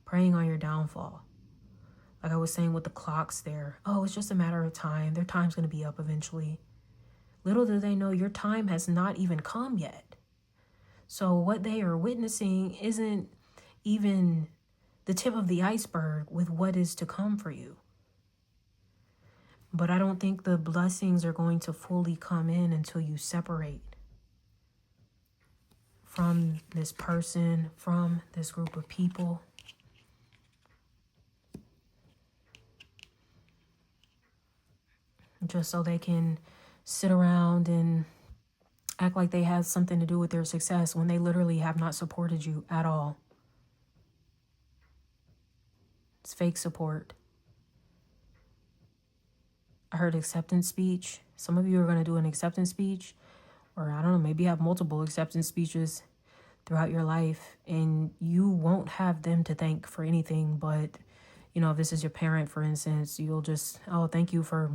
preying on your downfall. Like I was saying with the clocks there, oh, it's just a matter of time. Their time's going to be up eventually. Little do they know your time has not even come yet. So what they are witnessing isn't even the tip of the iceberg with what is to come for you. But I don't think the blessings are going to fully come in until you separate from this person, from this group of people. Just so they can sit around and act like they have something to do with their success when they literally have not supported you at all. It's fake support. I heard acceptance speech. Some of you are going to do an acceptance speech, or I don't know, maybe have multiple acceptance speeches throughout your life, and you won't have them to thank for anything. But, you know, if this is your parent, for instance, you'll just, oh, thank you for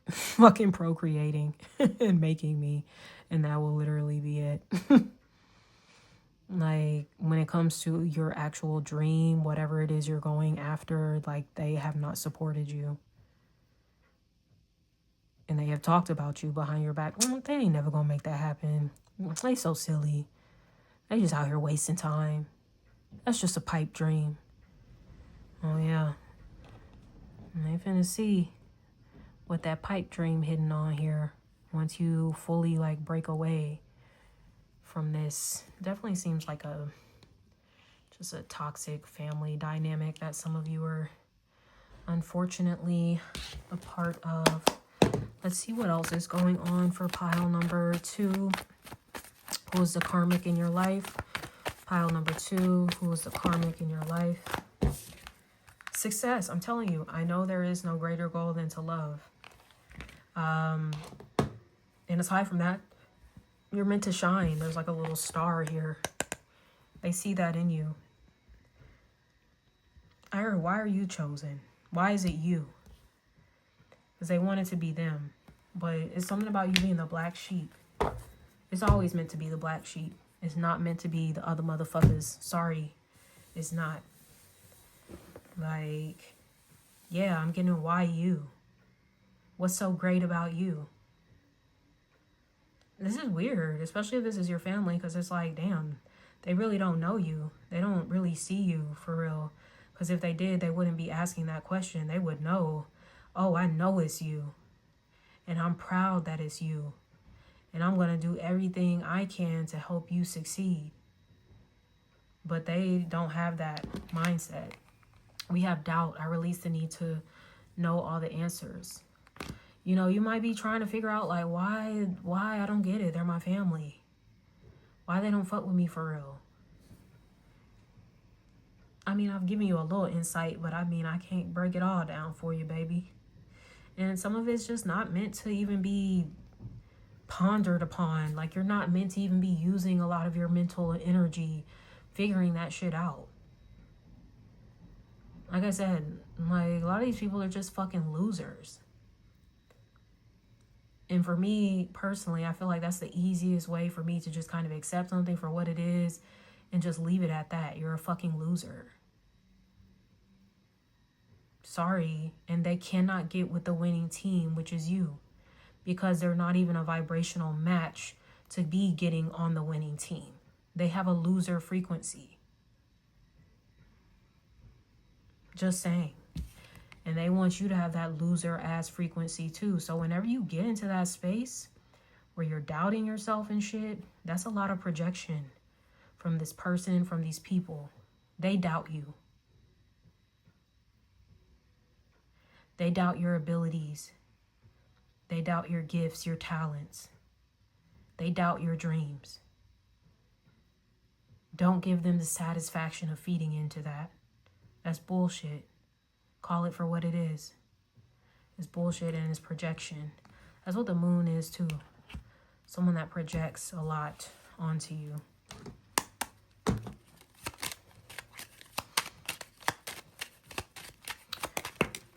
fucking procreating and making me. And that will literally be it. Like, when it comes to your actual dream, whatever it is you're going after, like, they have not supported you. And they have talked about you behind your back. They ain't never gonna make that happen. They so silly. They just out here wasting time. That's just a pipe dream. Oh, yeah. And they finna see what that pipe dream hidden on here once you fully, like, break away from this. Definitely seems like just a toxic family dynamic that some of you are unfortunately a part of. Let's see what else is going on for pile number 2. Who is the karmic in your life? Pile number 2. Who is the karmic in your life? Success. I'm telling you, I know there is no greater goal than to love. And aside from that, you're meant to shine. There's like a little star here. They see that in you. I heard, why are you chosen? Why is it you? Because they want it to be them. But it's something about you being the black sheep. It's always meant to be the black sheep. It's not meant to be the other motherfuckers. Sorry, it's not. Like, yeah, I'm getting why you. What's so great about you? This is weird, especially if this is your family, because it's like, damn, they really don't know you. They don't really see you for real. Because if they did, they wouldn't be asking that question. They would know, oh, I know it's you. And I'm proud that it's you. And I'm going to do everything I can to help you succeed. But they don't have that mindset. We have doubt. I release the need to know all the answers. You know, you might be trying to figure out, like, why I don't get it. They're my family. Why they don't fuck with me for real. I mean, I've given you a little insight, but I mean, I can't break it all down for you, baby. And some of it's just not meant to even be pondered upon. Like, you're not meant to even be using a lot of your mental energy figuring that shit out. Like I said, like, a lot of these people are just fucking losers. And for me, personally, I feel like that's the easiest way for me to just kind of accept something for what it is and just leave it at that. You're a fucking loser. Sorry. And they cannot get with the winning team, which is you. Because they're not even a vibrational match to be getting on the winning team. They have a loser frequency. Just saying. And they want you to have that loser ass frequency too. So whenever you get into that space where you're doubting yourself and shit, that's a lot of projection from this person, from these people. They doubt you. They doubt your abilities. They doubt your gifts, your talents. They doubt your dreams. Don't give them the satisfaction of feeding into that. That's bullshit. Call it for what it is. It's bullshit and it's projection. That's what the moon is too. Someone that projects a lot onto you.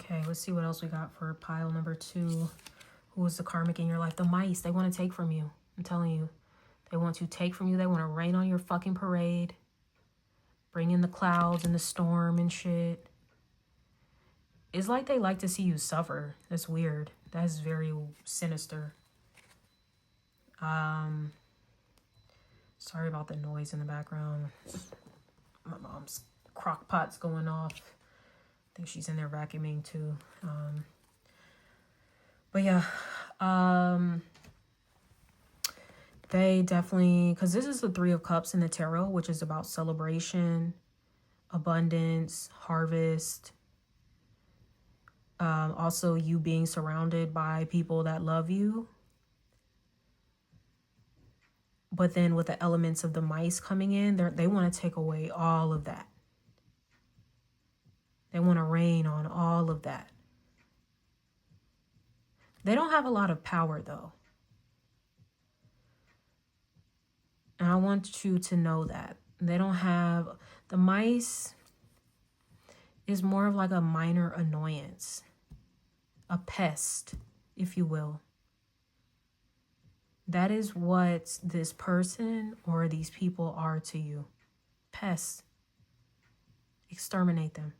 Okay, let's see what else we got for pile number 2. Who is the karmic in your life? The mice. They want to take from you. I'm telling you. They want to take from you. They want to rain on your fucking parade. Bring in the clouds and the storm and shit. It's like they like to see you suffer. That's weird. That's very sinister. Sorry about the noise in the background. My mom's crock pot's going off. I think she's in there vacuuming too. But yeah, they definitely, because this is the 3 of Cups in the tarot, which is about celebration, abundance, harvest. Also you being surrounded by people that love you. But then with the elements of the mice coming in, they want to take away all of that. They want to rain on all of that. They don't have a lot of power though. And I want you to know that. They don't have, the mice is more of like a minor annoyance. A pest, if you will. That is what this person or these people are to you. Pests. Exterminate them.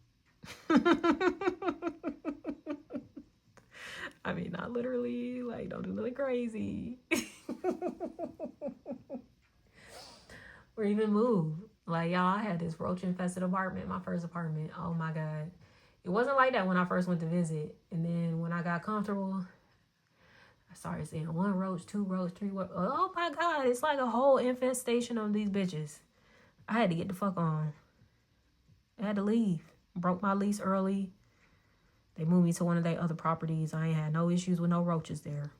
I mean, not literally, like, don't do nothing crazy. Or even move. Like, y'all, I had this roach infested apartment, my first apartment. Oh my God. It wasn't like that when I first went to visit. And then when I got comfortable, I started seeing 1 roach, 2 roach, 3 roach. Oh my God, it's like a whole infestation of these bitches. I had to get the fuck on. I had to leave. Broke my lease early. They moved me to one of their other properties. I ain't had no issues with no roaches there.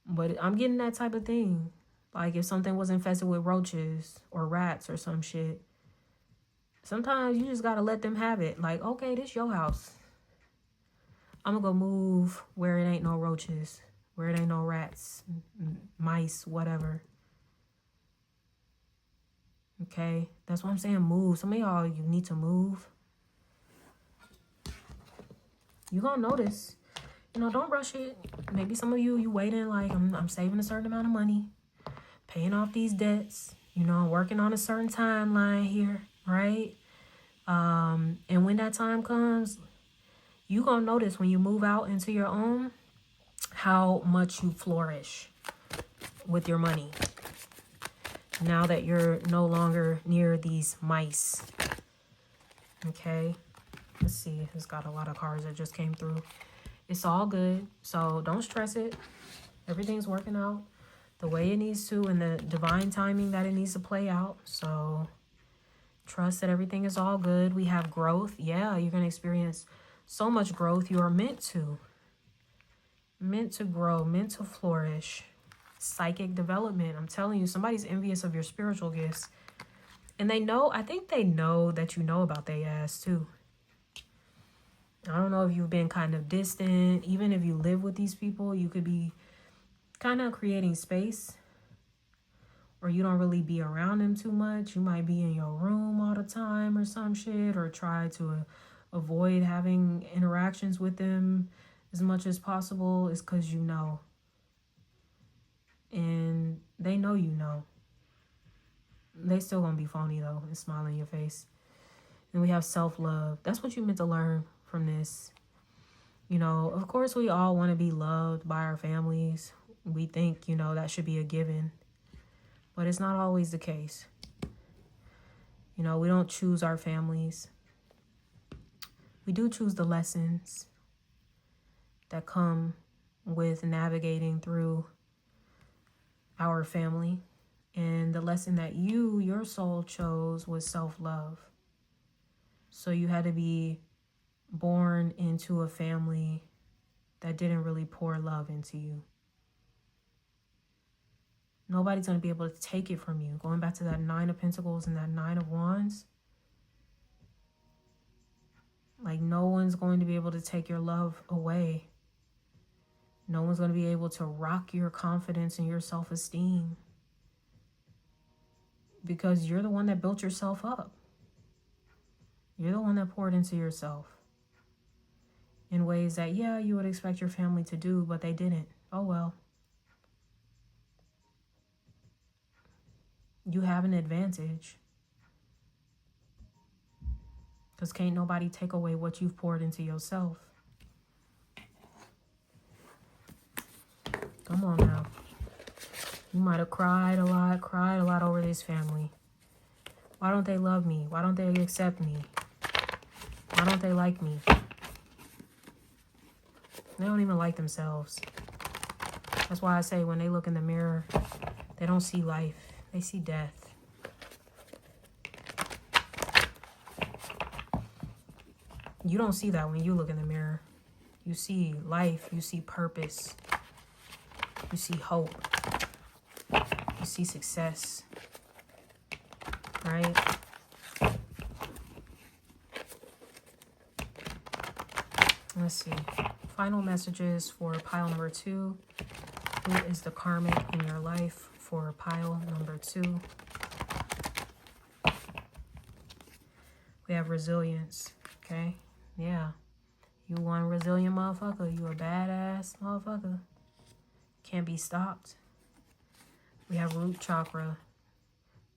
But I'm getting that type of thing. Like if something was infested with roaches or rats or some shit, sometimes you just gotta let them have it. Like, okay, this your house. I'm gonna go move where it ain't no roaches, where it ain't no rats, mice, whatever. Okay, that's what I'm saying, move. Some of y'all, you need to move. You gonna notice. You know, don't rush it. Maybe some of you waiting like, I'm saving a certain amount of money, paying off these debts, you know, working on a certain timeline here, right? And when that time comes, you gonna notice when you move out into your own, how much you flourish with your money. Now that you're no longer near these mice. Okay, let's see. It's got a lot of cards that just came through. It's all good, so don't stress it. Everything's working out the way it needs to and the divine timing that it needs to play out. So trust that everything is all good. We have growth. Yeah, you're going to experience so much growth. You are meant to grow, meant to flourish. Psychic development. I'm telling you, somebody's envious of your spiritual gifts. And they know, I think they know that you know about their ass too. I don't know if you've been kind of distant. Even if you live with these people, you could be kind of creating space. Or you don't really be around them too much. You might be in your room all the time or some shit. Or try to avoid having interactions with them as much as possible. It's because you know. And they know you know. They still gonna be phony though and smile in your face. And we have self-love. That's what you meant to learn from this. You know, of course we all want to be loved by our families. We think, you know, that should be a given. But it's not always the case. You know, we don't choose our families. We do choose the lessons that come with navigating through our family. And the lesson that your soul chose was self-love. So you had to be born into a family that didn't really pour love into you. Nobody's going to be able to take it from you. Going back to that 9 of Pentacles and that 9 of Wands. Like, no one's going to be able to take your love away. No one's going to be able to rock your confidence and your self-esteem. Because you're the one that built yourself up. You're the one that poured into yourself. In ways that, yeah, you would expect your family to do, but they didn't. Oh, well. You have an advantage. Because can't nobody take away what you've poured into yourself. Come on now. You might have cried a lot over this family. Why don't they love me? Why don't they accept me? Why don't they like me? They don't even like themselves. That's why I say when they look in the mirror, they don't see life. They see death. You don't see that when you look in the mirror. You see life. You see purpose. You see hope. You see success. Right? Let's see. Final messages for pile number 2. Who is the karmic in your life for pile number 2? We have resilience. Okay? Yeah. You one resilient motherfucker. You a badass motherfucker. Can't be stopped. We have root chakra.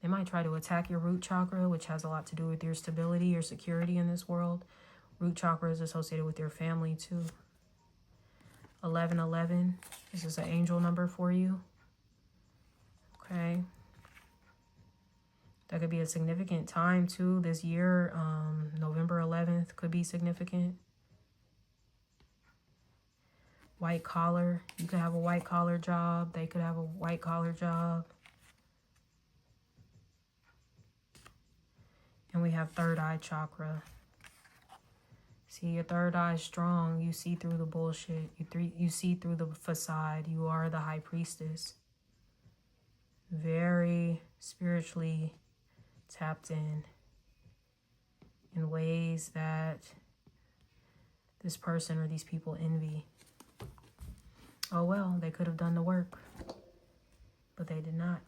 They might try to attack your root chakra, which has a lot to do with your stability, your security in this world. Root chakra is associated with your family too. 1111. This is an angel number for you. Okay. That could be a significant time too this year. November 11th could be significant. White collar. You could have a white collar job. They could have a white collar job. And we have third eye chakra. See, your third eye is strong. You see through the bullshit. You see through the facade. You are the high priestess. Very spiritually tapped in ways that this person or these people envy. Oh well, they could have done the work, but they did not.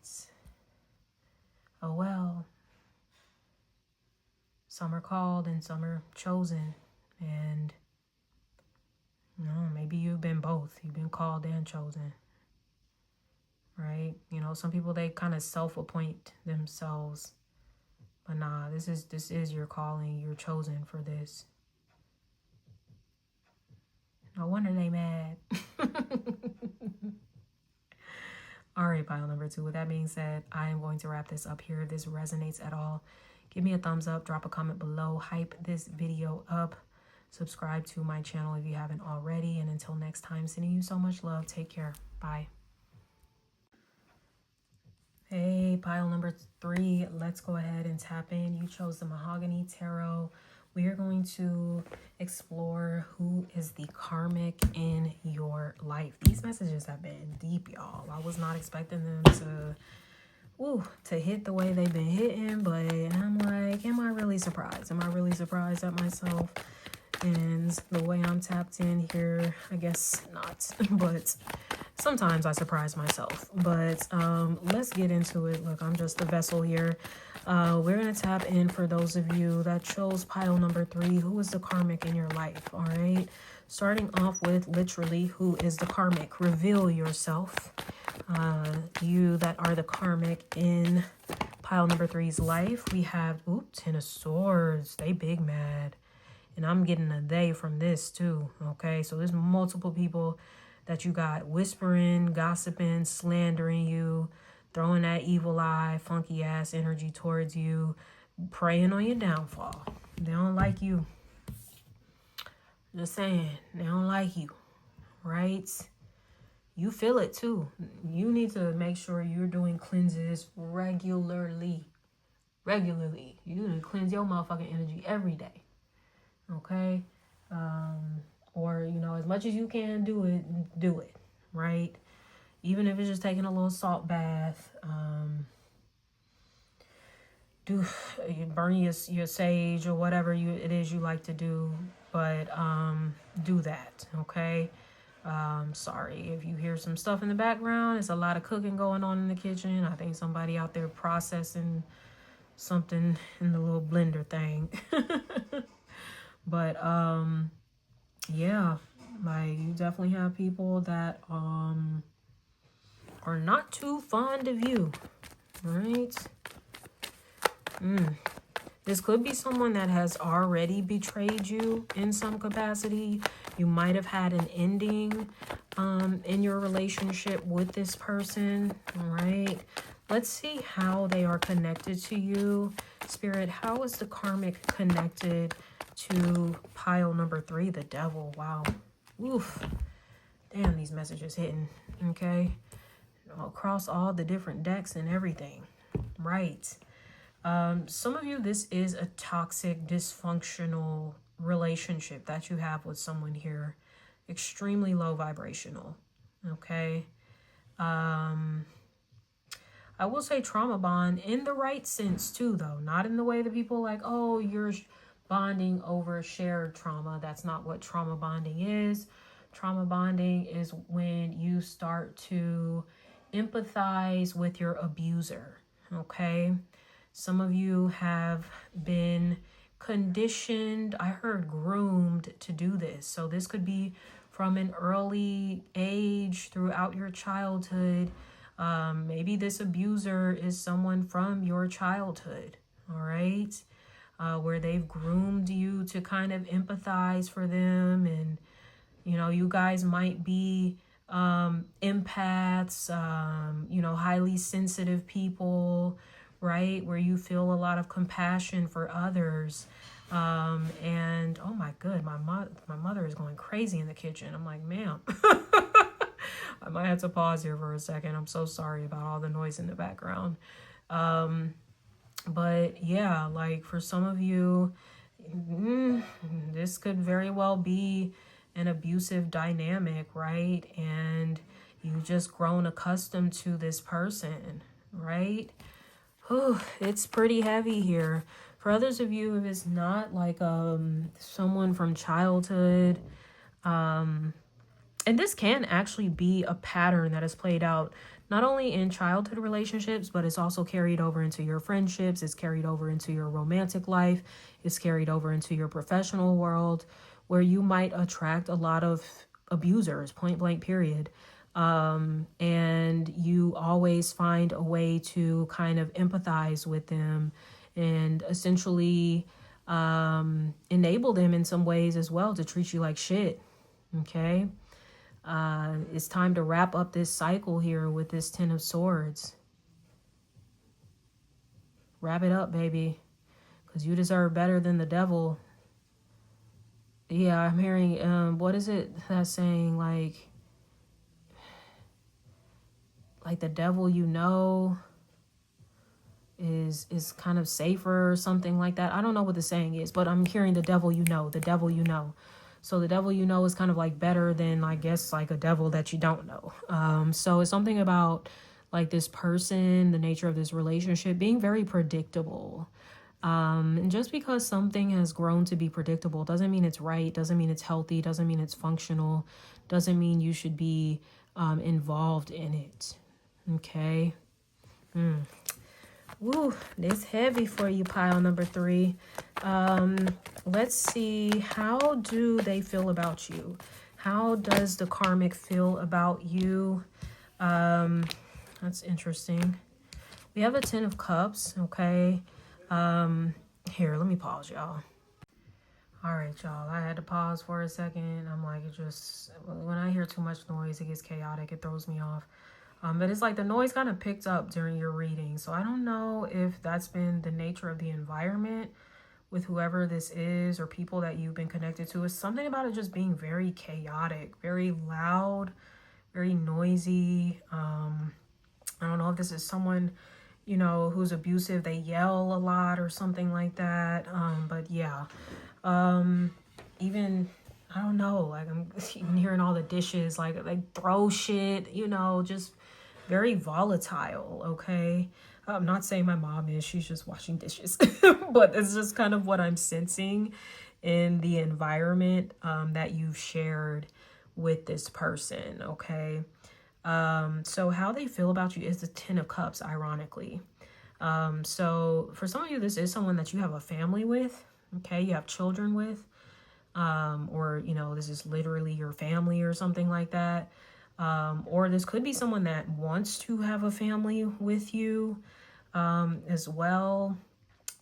Oh well. Some are called and some are chosen. And you know, maybe you've been both. You've been called and chosen. Right? You know, some people, they kind of self-appoint themselves. But nah, this is your calling. You're chosen for this. No wonder they mad. All right, pile number 2. With that being said, I am going to wrap this up here. If this resonates at all, give me a thumbs up, drop a comment below, hype this video up, subscribe to my channel if you haven't already. And until next time, sending you so much love. Take care. Bye. Hey, pile number 3, let's go ahead and tap in. You chose the Mahogany Tarot. We are going to explore who is the karmic in your life. These messages have been deep, y'all. I was not expecting them to hit the way they've been hitting, but I'm like, am I really surprised? Am I really surprised at myself and the way I'm tapped in here? I guess not, but sometimes I surprise myself. But let's get into it. Look, I'm just the vessel here. We're going to tap in for those of you that chose pile number 3. Who is the karmic in your life? All right. Starting off with literally, who is the karmic? Reveal yourself. You that are the karmic in pile number 3's life. We have, 10 of Swords. They big mad. And I'm getting a they from this too. Okay. So there's multiple people that you got whispering, gossiping, slandering you, throwing that evil eye, funky ass energy towards you, preying on your downfall. They don't like you. Just saying, they don't like you, right? You feel it too. You need to make sure you're doing cleanses regularly. You need to cleanse your motherfucking energy every day. Okay? Or, you know, as much as you can do it, right? Even if it's just taking a little salt bath, burn your sage or whatever it is you like to do, but do that, okay? Sorry if you hear some stuff in the background. It's a lot of cooking going on in the kitchen. I think somebody out there processing something in the little blender thing. But yeah, like you definitely have people that are not too fond of you, right? This could be someone that has already betrayed you in some capacity. You might have had an ending in your relationship with this person, all right? Let's see how they are connected to you. Spirit, how is the karmic connected to pile number 3, the devil? Wow. Oof. Damn, these messages hitting, okay? Across all the different decks and everything, right? Some of you, this is a toxic, dysfunctional relationship that you have with someone here. Extremely low vibrational, okay? I will say trauma bond in the right sense too, though. Not in the way that people like, oh, you're bonding over shared trauma. That's not what trauma bonding is. Trauma bonding is when you start to empathize with your abuser, okay? Some of you have been conditioned, I heard groomed to do this. So this could be from an early age throughout your childhood. Maybe this abuser is someone from your childhood, all right? Where they've groomed you to kind of empathize for them. And, you know, you guys might be empaths, you know, highly sensitive people, right? Where you feel a lot of compassion for others. And oh my good, my mother is going crazy in the kitchen. I'm like, ma'am, I might have to pause here for a second. I'm so sorry about all the noise in the background. But yeah, like for some of you, this could very well be an abusive dynamic, right? And you've just grown accustomed to this person, right? Whew, it's pretty heavy here. For others of you, if it's not like someone from childhood, and this can actually be a pattern that is played out not only in childhood relationships, but it's also carried over into your friendships. It's carried over into your romantic life. It's carried over into your professional world, where you might attract a lot of abusers, point blank period. And you always find a way to kind of empathize with them and essentially enable them in some ways as well to treat you like shit. Okay. It's time to wrap up this cycle here with this 10 of Swords. Wrap it up, baby, because you deserve better than the devil. Yeah, I'm hearing, what is it that's saying, like the devil you know is kind of safer or something like that. I don't know what the saying is, but I'm hearing the devil you know, the devil you know. So the devil you know is kind of like better than, I guess, like a devil that you don't know. So it's something about like this person, the nature of this relationship being very predictable. And just because something has grown to be predictable doesn't mean it's right, doesn't mean it's healthy, doesn't mean it's functional, doesn't mean you should be involved in it. Okay. Woo, this heavy for you, pile number 3. Let's see, how do they feel about you? How does the karmic feel about you? That's interesting. We have a 10 of Cups, okay? Here, let me pause, y'all. All right, y'all, I had to pause for a second. I'm like, when I hear too much noise, it gets chaotic, it throws me off. But it's like the noise kind of picked up during your reading. So I don't know if that's been the nature of the environment with whoever this is or people that you've been connected to. It's something about it just being very chaotic, very loud, very noisy. I don't know if this is someone, you know, who's abusive. They yell a lot or something like that. But yeah. even, I don't know, like I'm even hearing all the dishes, like they throw shit, you know, just very volatile, okay? I'm not saying my mom is, she's just washing dishes, but it's just kind of what I'm sensing in the environment that you've shared with this person, okay? So how they feel about you is the Ten of Cups, ironically. So for some of you, this is someone that you have a family with, okay? You have children with, or, you know, this is literally your family or something like that. Or this could be someone that wants to have a family with you, as well.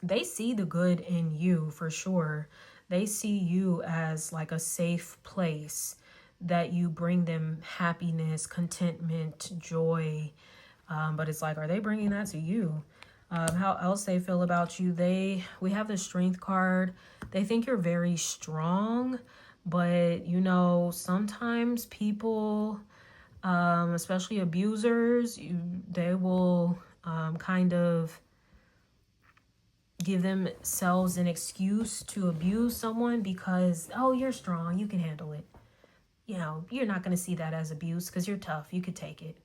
They see the good in you for sure. They see you as like a safe place that you bring them happiness, contentment, joy. But it's like, are they bringing that to you? How else they feel about you? We have the Strength card. They think you're very strong, but you know, sometimes people, especially abusers, they will kind of give themselves an excuse to abuse someone because, oh, you're strong, you can handle it. You know, you're not going to see that as abuse because you're tough, you could take it,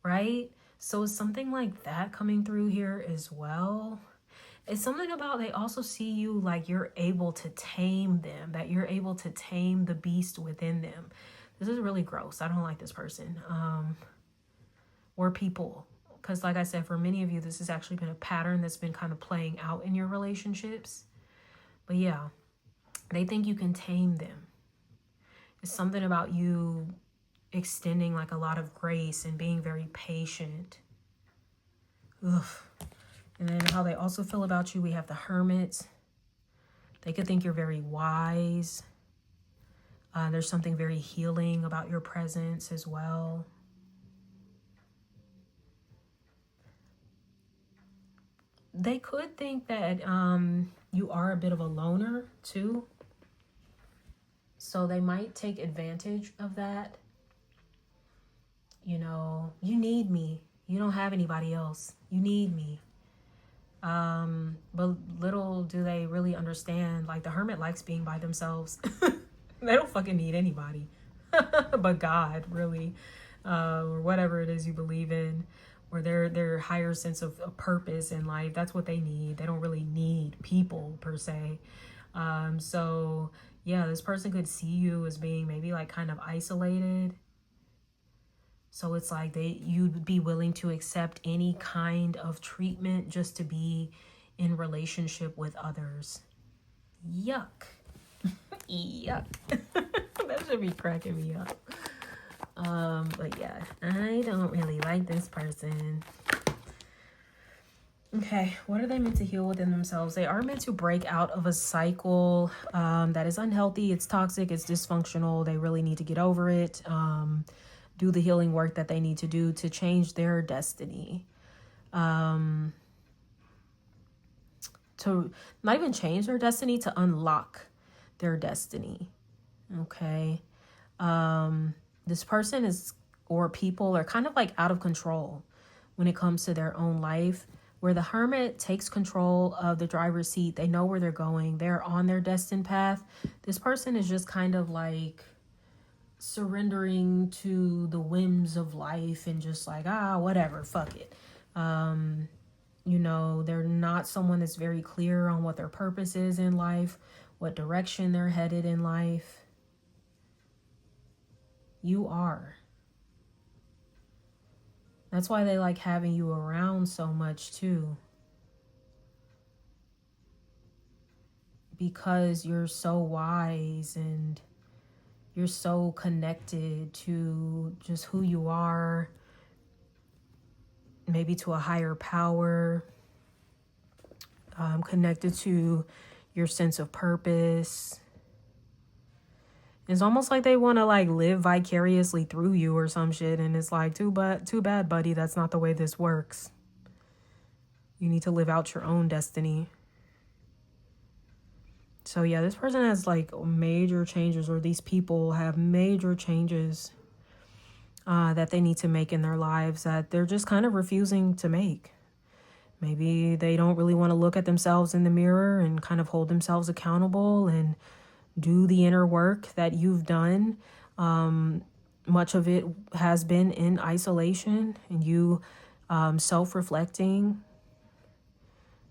right? So it's something like that coming through here as well. It's something about they also see you like you're able to tame them, that you're able to tame the beast within them. This is really gross. I don't like this person. Or people. Because like I said, for many of you, this has actually been a pattern that's been kind of playing out in your relationships. But yeah, they think you can tame them. It's something about you extending like a lot of grace and being very patient. Ugh. And then how they also feel about you, we have the Hermit. They could think you're very wise. There's something very healing about your presence as well. They could think that you are a bit of a loner too. So they might take advantage of that. You know, you need me. You don't have anybody else. You need me. But little do they really understand, like the Hermit likes being by themselves. They don't fucking need anybody but God, really, or whatever it is you believe in, or their higher sense of purpose in life. That's what they need. They don't really need people per se. So yeah, this person could see you as being maybe like kind of isolated. So it's like you'd be willing to accept any kind of treatment just to be in relationship with others. Yuck. Yuck. That should be cracking me up. But yeah, I don't really like this person. Okay, what are they meant to heal within themselves? They are meant to break out of a cycle that is unhealthy, it's toxic, it's dysfunctional. They really need to get over it. Do the healing work that they need to do to change their destiny. To not even change their destiny, to unlock their destiny. Okay. This person or people are kind of like out of control when it comes to their own life, where the Hermit takes control of the driver's seat. They know where they're going. They're on their destined path. This person is just kind of like surrendering to the whims of life and just like, whatever, fuck it. You know, they're not someone that's very clear on what their purpose is in life, what direction they're headed in life. You are. That's why they like having you around so much too. Because you're so wise and you're so connected to just who you are, maybe to a higher power, connected to your sense of purpose. It's almost like they want to like live vicariously through you or some shit. And it's like, too bad, buddy. That's not the way this works. You need to live out your own destiny. So yeah, this person has like major changes, or these people have major changes that they need to make in their lives that they're just kind of refusing to make. Maybe they don't really want to look at themselves in the mirror and kind of hold themselves accountable and do the inner work that you've done. Much of it has been in isolation, and you self-reflecting,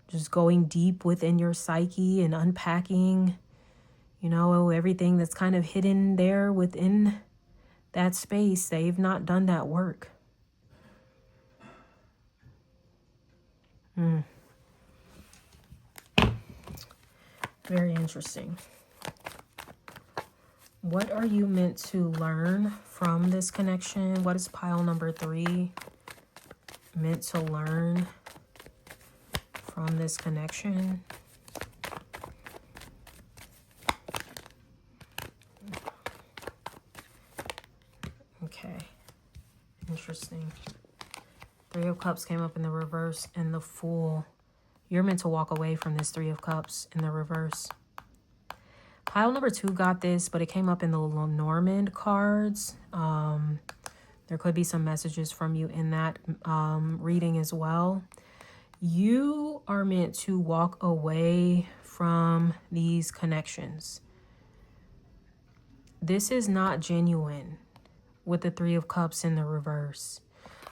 just going deep within your psyche and unpacking, you know, everything that's kind of hidden there within that space. They've not done that work. Very interesting. What are you meant to learn from this connection? What is pile number 3 meant to learn from this connection? Okay, interesting. 3 of Cups came up in the reverse, and the Fool. You're meant to walk away from this 3 of Cups in the reverse. Pile number 2 got this, but it came up in the Lenormand cards. There could be some messages from you in that reading as well. You are meant to walk away from these connections. This is not genuine with the 3 of Cups in the reverse.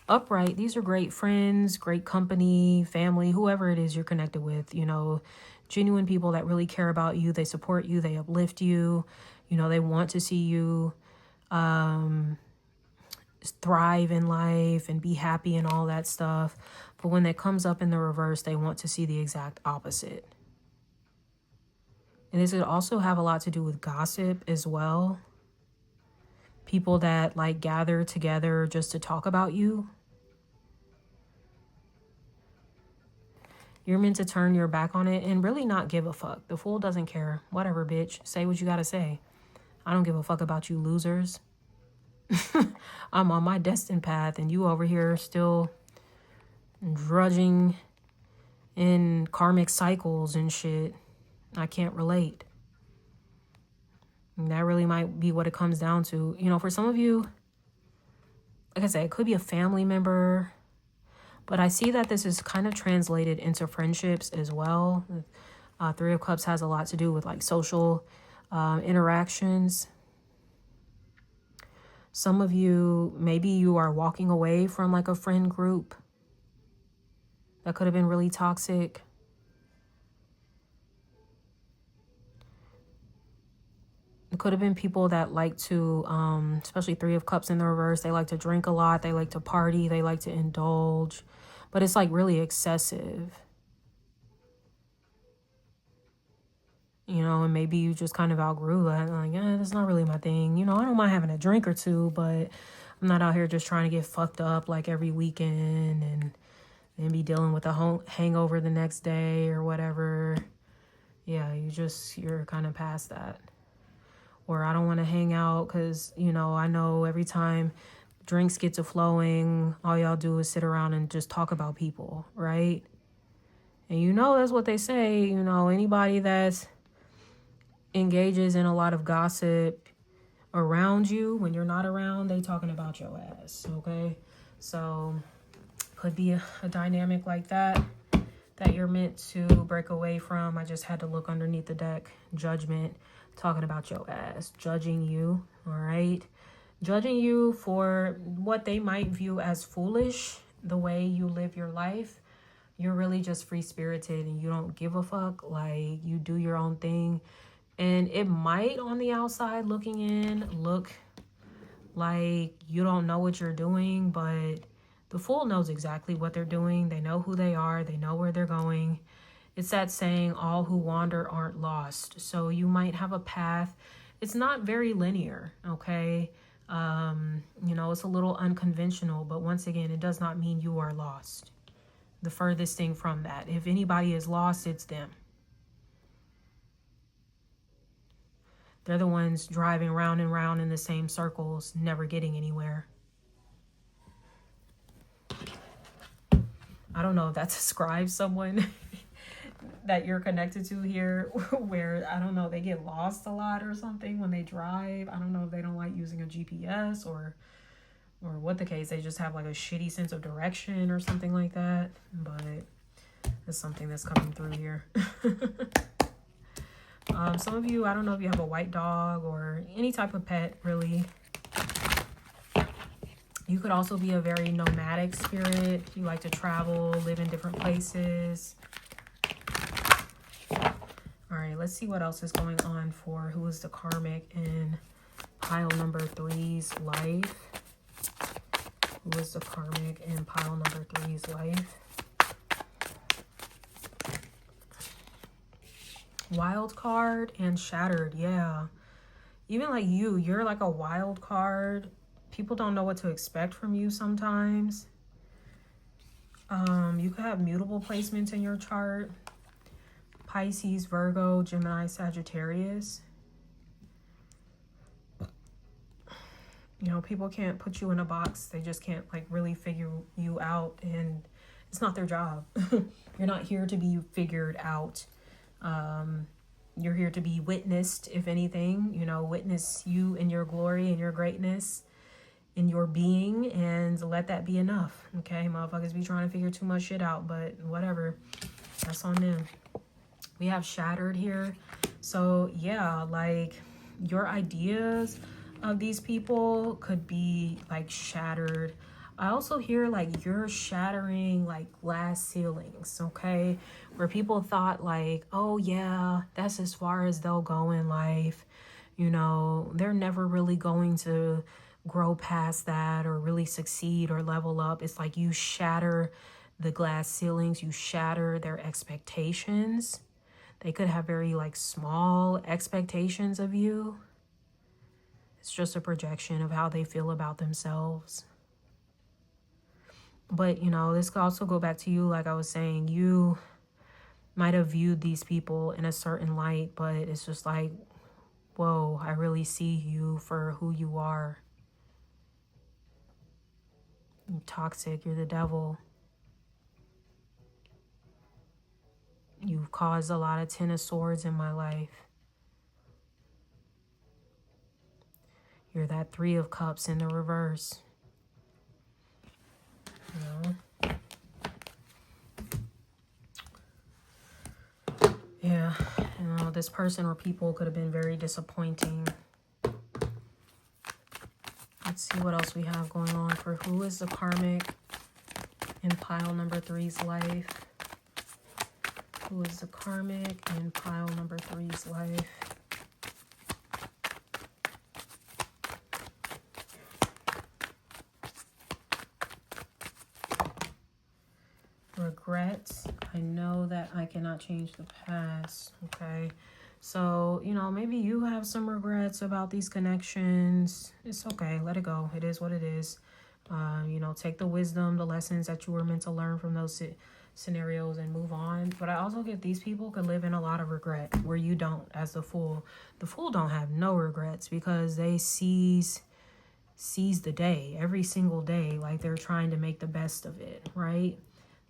Upright, these are great friends, great company, family, whoever it is you're connected with, you know, genuine people that really care about you. They support you, they uplift you, you know, they want to see you thrive in life and be happy and all that stuff. But when it comes up in the reverse, they want to see the exact opposite. And this could also have a lot to do with gossip as well. People that like gather together just to talk about you. You're meant to turn your back on it and really not give a fuck. The Fool doesn't care. Whatever, bitch. Say what you gotta say. I don't give a fuck about you losers. I'm on my destined path, and you over here still drudging in karmic cycles and shit. I can't relate. And that really might be what it comes down to. You know, for some of you, like I said, it could be a family member. But I see that this is kind of translated into friendships as well. 3 of Cups has a lot to do with like social interactions. Some of you, maybe you are walking away from like a friend group that could have been really toxic. It could have been people that like to, especially 3 of Cups in the reverse, they like to drink a lot, they like to party, they like to indulge. But it's like really excessive. You know, and maybe you just kind of outgrew that. Like, yeah, that's not really my thing. You know, I don't mind having a drink or two, but I'm not out here just trying to get fucked up like every weekend and then be dealing with a hangover the next day or whatever. Yeah, you're kind of past that. Or I don't want to hang out because, you know, I know every time drinks get to flowing, all y'all do is sit around and just talk about people, right? And you know that's what they say, you know, anybody that engages in a lot of gossip around you, when you're not around, they talking about your ass, okay? So could be a dynamic like that you're meant to break away from. I just had to look underneath the deck. Judgment, talking about your ass, judging you, all right? Judging you for what they might view as foolish, the way you live your life. You're really just free-spirited and you don't give a fuck. Like, you do your own thing. And it might, on the outside looking in, look like you don't know what you're doing, but the Fool knows exactly what they're doing. They know who they are. They know where they're going. It's that saying, all who wander aren't lost. So you might have a path. It's not very linear, okay? You know, it's a little unconventional, but once again, it does not mean you are lost. The furthest thing from that. If anybody is lost, it's them. They're the ones driving round and round in the same circles, never getting anywhere. I don't know if that describes someone that you're connected to here, where, I don't know, they get lost a lot or something when they drive. I don't know if they don't like using a GPS or what the case. They just have like a shitty sense of direction or something like that. But it's something that's coming through here. Some of you, I don't know if you have a white dog or any type of pet, really. You could also be a very nomadic spirit. You like to travel, live in different places. All right, let's see what else is going on for who is the karmic in pile number 3's life. Who is the karmic in pile number 3's life? Wild card and shattered. Yeah. Even like you're like a wild card. People don't know what to expect from you sometimes. You could have mutable placements in your chart. Pisces, Virgo, Gemini, Sagittarius. You know, people can't put you in a box. They just can't like really figure you out, and it's not their job. You're not here to be figured out. You're here to be witnessed, if anything. You know, witness you in your glory and your greatness in your being, and let that be enough. Okay, motherfuckers be trying to figure too much shit out, but whatever, that's on them. We have shattered here. So yeah, like your ideas of these people could be like shattered. I also hear like you're shattering like glass ceilings, okay? Where people thought like, oh yeah, that's as far as they'll go in life. You know, they're never really going to grow past that or really succeed or level up. It's like you shatter the glass ceilings, you shatter their expectations. They could have very like small expectations of you. It's just a projection of how they feel about themselves. But, you know, this could also go back to you. Like I was saying, you might have viewed these people in a certain light, but it's just like, whoa, I really see you for who you are. You're toxic. You're the devil. You've caused a lot of 10 of swords in my life. You're that 3 of cups in the reverse. You know? Yeah, you know, this person or people could have been very disappointing. Let's see what else we have going on for who is the karmic in pile number 3's life. Who is the karmic in pile number 3's life? Regrets. I know that I cannot change the past. Okay. So, you know, maybe you have some regrets about these connections. It's okay. Let it go. It is what it is. You know, take the wisdom, the lessons that you were meant to learn from those scenarios and move on. But I also get these people could live in a lot of regret where you don't, as the fool. The fool don't have no regrets because they seize the day every single day. Like they're trying to make the best of it, right?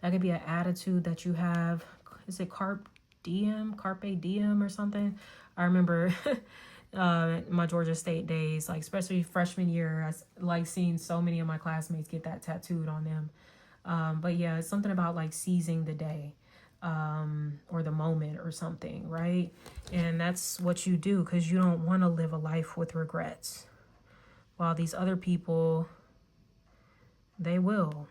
That could be an attitude that you have. Is it carpe diem or something? I remember my Georgia State days, like especially freshman year, I like seeing so many of my classmates get that tattooed on them. But yeah, it's something about like seizing the day or the moment or something, right? And that's what you do because you don't want to live a life with regrets. While these other people, they will.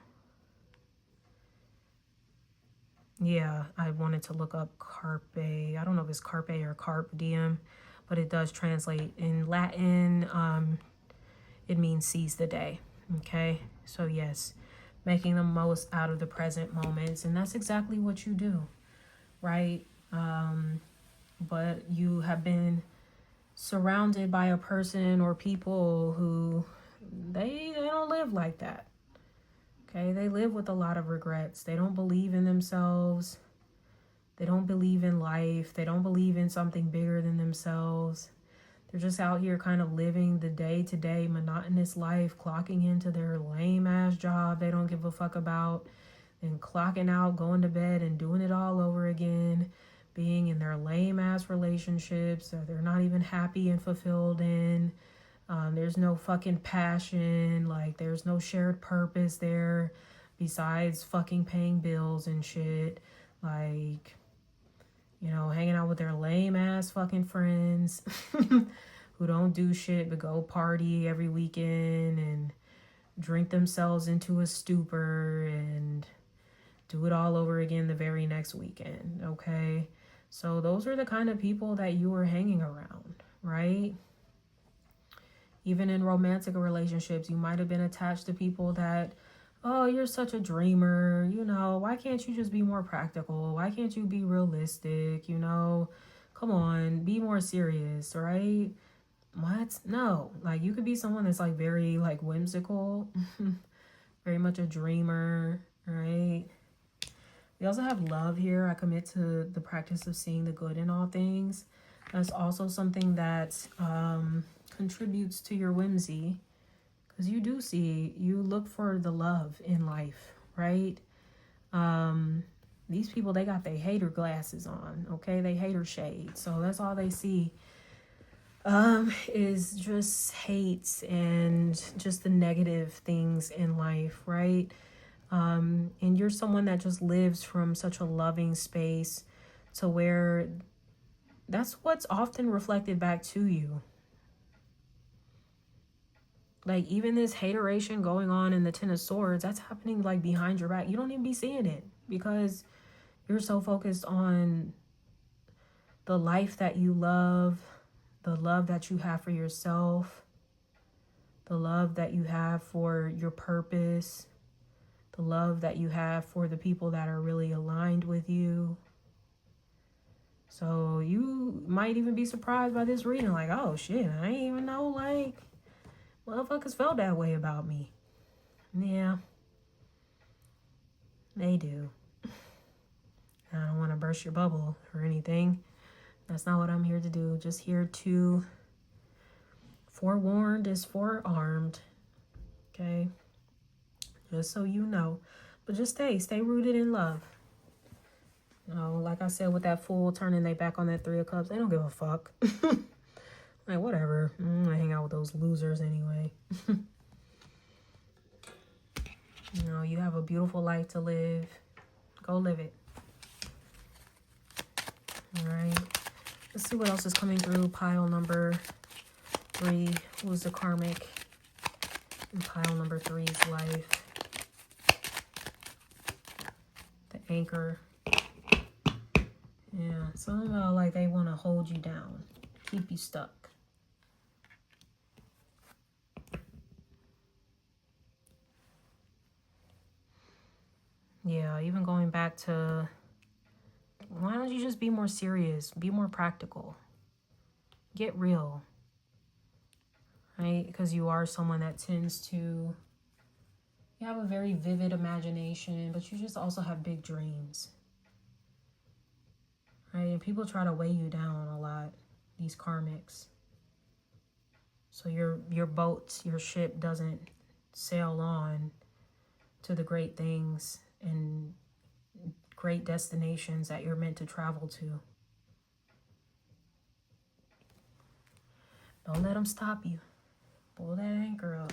Yeah, I wanted to look up carpe. I don't know if it's carpe or carpe diem, but it does translate in Latin. It means seize the day. Okay, so yes, making the most out of the present moments, and that's exactly what you do, right? But you have been surrounded by a person or people who they don't live like that. Okay, they live with a lot of regrets. They don't believe in themselves. They don't believe in life. They don't believe in something bigger than themselves. They're just out here kind of living the day-to-day monotonous life, clocking into their lame-ass job they don't give a fuck about, and clocking out, going to bed, and doing it all over again, being in their lame-ass relationships that they're not even happy and fulfilled in. There's no fucking passion, like there's no shared purpose there besides fucking paying bills and shit. Like, You know, hanging out with their lame ass fucking friends who don't do shit but go party every weekend and drink themselves into a stupor and do it all over again the very next weekend, okay? So those are the kind of people that you were hanging around, right? Even in romantic relationships, you might have been attached to people that, oh, you're such a dreamer, you know, why can't you just be more practical? Why can't you be realistic? You know, come on, be more serious, right? What? No, like you could be someone that's like very like whimsical, very much a dreamer, right? We also have love here. I commit to the practice of seeing the good in all things. That's also something that contributes to your whimsy, because you do see, you look for the love in life, right? These people, they got their hater glasses on, okay? They hater shade. So that's all they see is just hate and just the negative things in life, right? And you're someone that just lives from such a loving space to where that's what's often reflected back to you. Like even this hateration going on in the Ten of Swords, that's happening like behind your back. You don't even be seeing it because you're so focused on the life that you love, the love that you have for yourself, the love that you have for your purpose, the love that you have for the people that are really aligned with you. So you might even be surprised by this reading, like, oh shit, I didn't even know, like, motherfuckers felt that way about me. Yeah, they do. I don't want to burst your bubble or anything. That's not what I'm here to do. Just here to forewarned is forearmed. Okay? Just so you know. But just stay rooted in love. You know, like I said, with that Fool turning their back on that Three of Cups, they don't give a fuck. Like, whatever. I hang out with those losers anyway. You know, you have a beautiful life to live. Go live it. All right. Let's see what else is coming through. Pile number 3. Who's the karmic in pile number 3's life? The anchor. Yeah, somehow like they want to hold you down, keep you stuck. Yeah, even going back to, why don't you just be more serious, be more practical, get real, right? Because you are someone that tends to, you have a very vivid imagination, but you just also have big dreams. Right? And people try to weigh you down a lot, these karmics. So your boat, your ship doesn't sail on to the great things and great destinations that you're meant to travel to. Don't let them stop you. Pull that anchor up.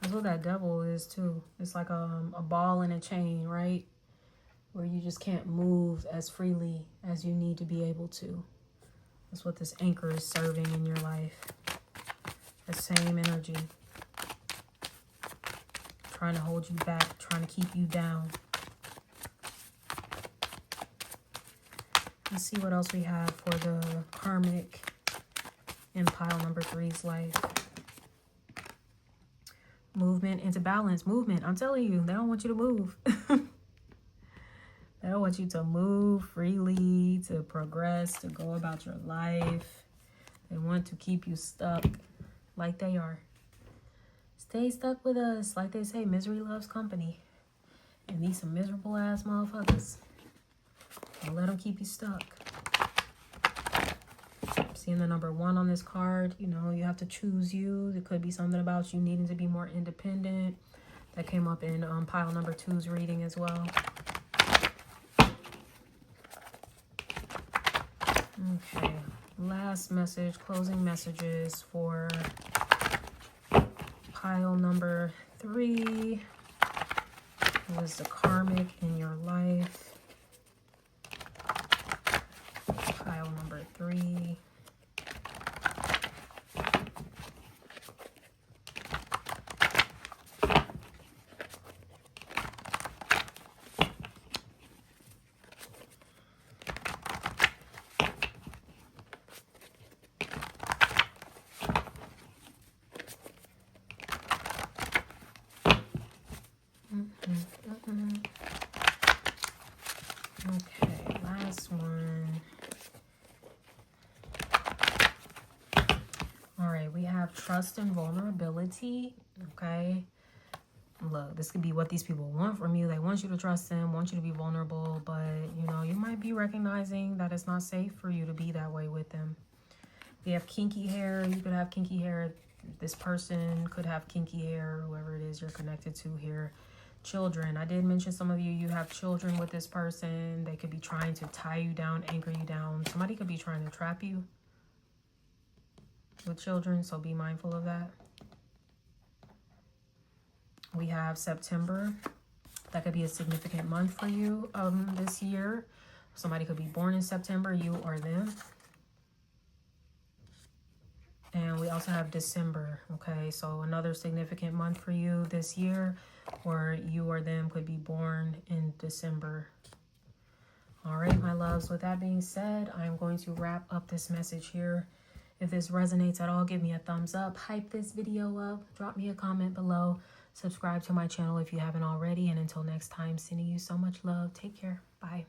That's what that devil is too. It's like a ball in a chain, right? Where you just can't move as freely as you need to be able to. That's what this anchor is serving in your life. The same energy. Trying to hold you back, trying to keep you down. Let's see what else we have for the karmic in pile number 3's life. Movement into balance. Movement. I'm telling you, they don't want you to move. They don't want you to move freely, to progress, to go about your life. They want to keep you stuck like they are. Stay stuck with us. Like they say, misery loves company. And these some miserable ass motherfuckers. Don't let them keep you stuck. Seeing the number 1 on this card, you know, you have to choose you. There could be something about you needing to be more independent. That came up in pile number 2's reading as well. Okay. last message, closing messages for pile number 3. Who is the karmic in your life? Pile number 3. Okay, last one. All right, we have trust and vulnerability. Okay, look, this could be what these people want from you. They want you to trust them, want you to be vulnerable, but you know, you might be recognizing that it's not safe for you to be that way with them. We have kinky hair. You could have kinky hair. This person could have kinky hair, whoever it is you're connected to here. Children. I did mention some of you have children with this person. They could be trying to tie you down, anchor you down. Somebody could be trying to trap you with children, so be mindful of that. We have September. That could be a significant month for you this year. Somebody could be born in September, you or them. And we also have December. Okay, so another significant month for you this year, or you or them could be born in December. All right, my loves, with that being said, I'm going to wrap up this message here. If this resonates at all, give me a thumbs up, hype this video up, drop me a comment below, subscribe to my channel if you haven't already, and until next time, sending you so much love. Take care. Bye.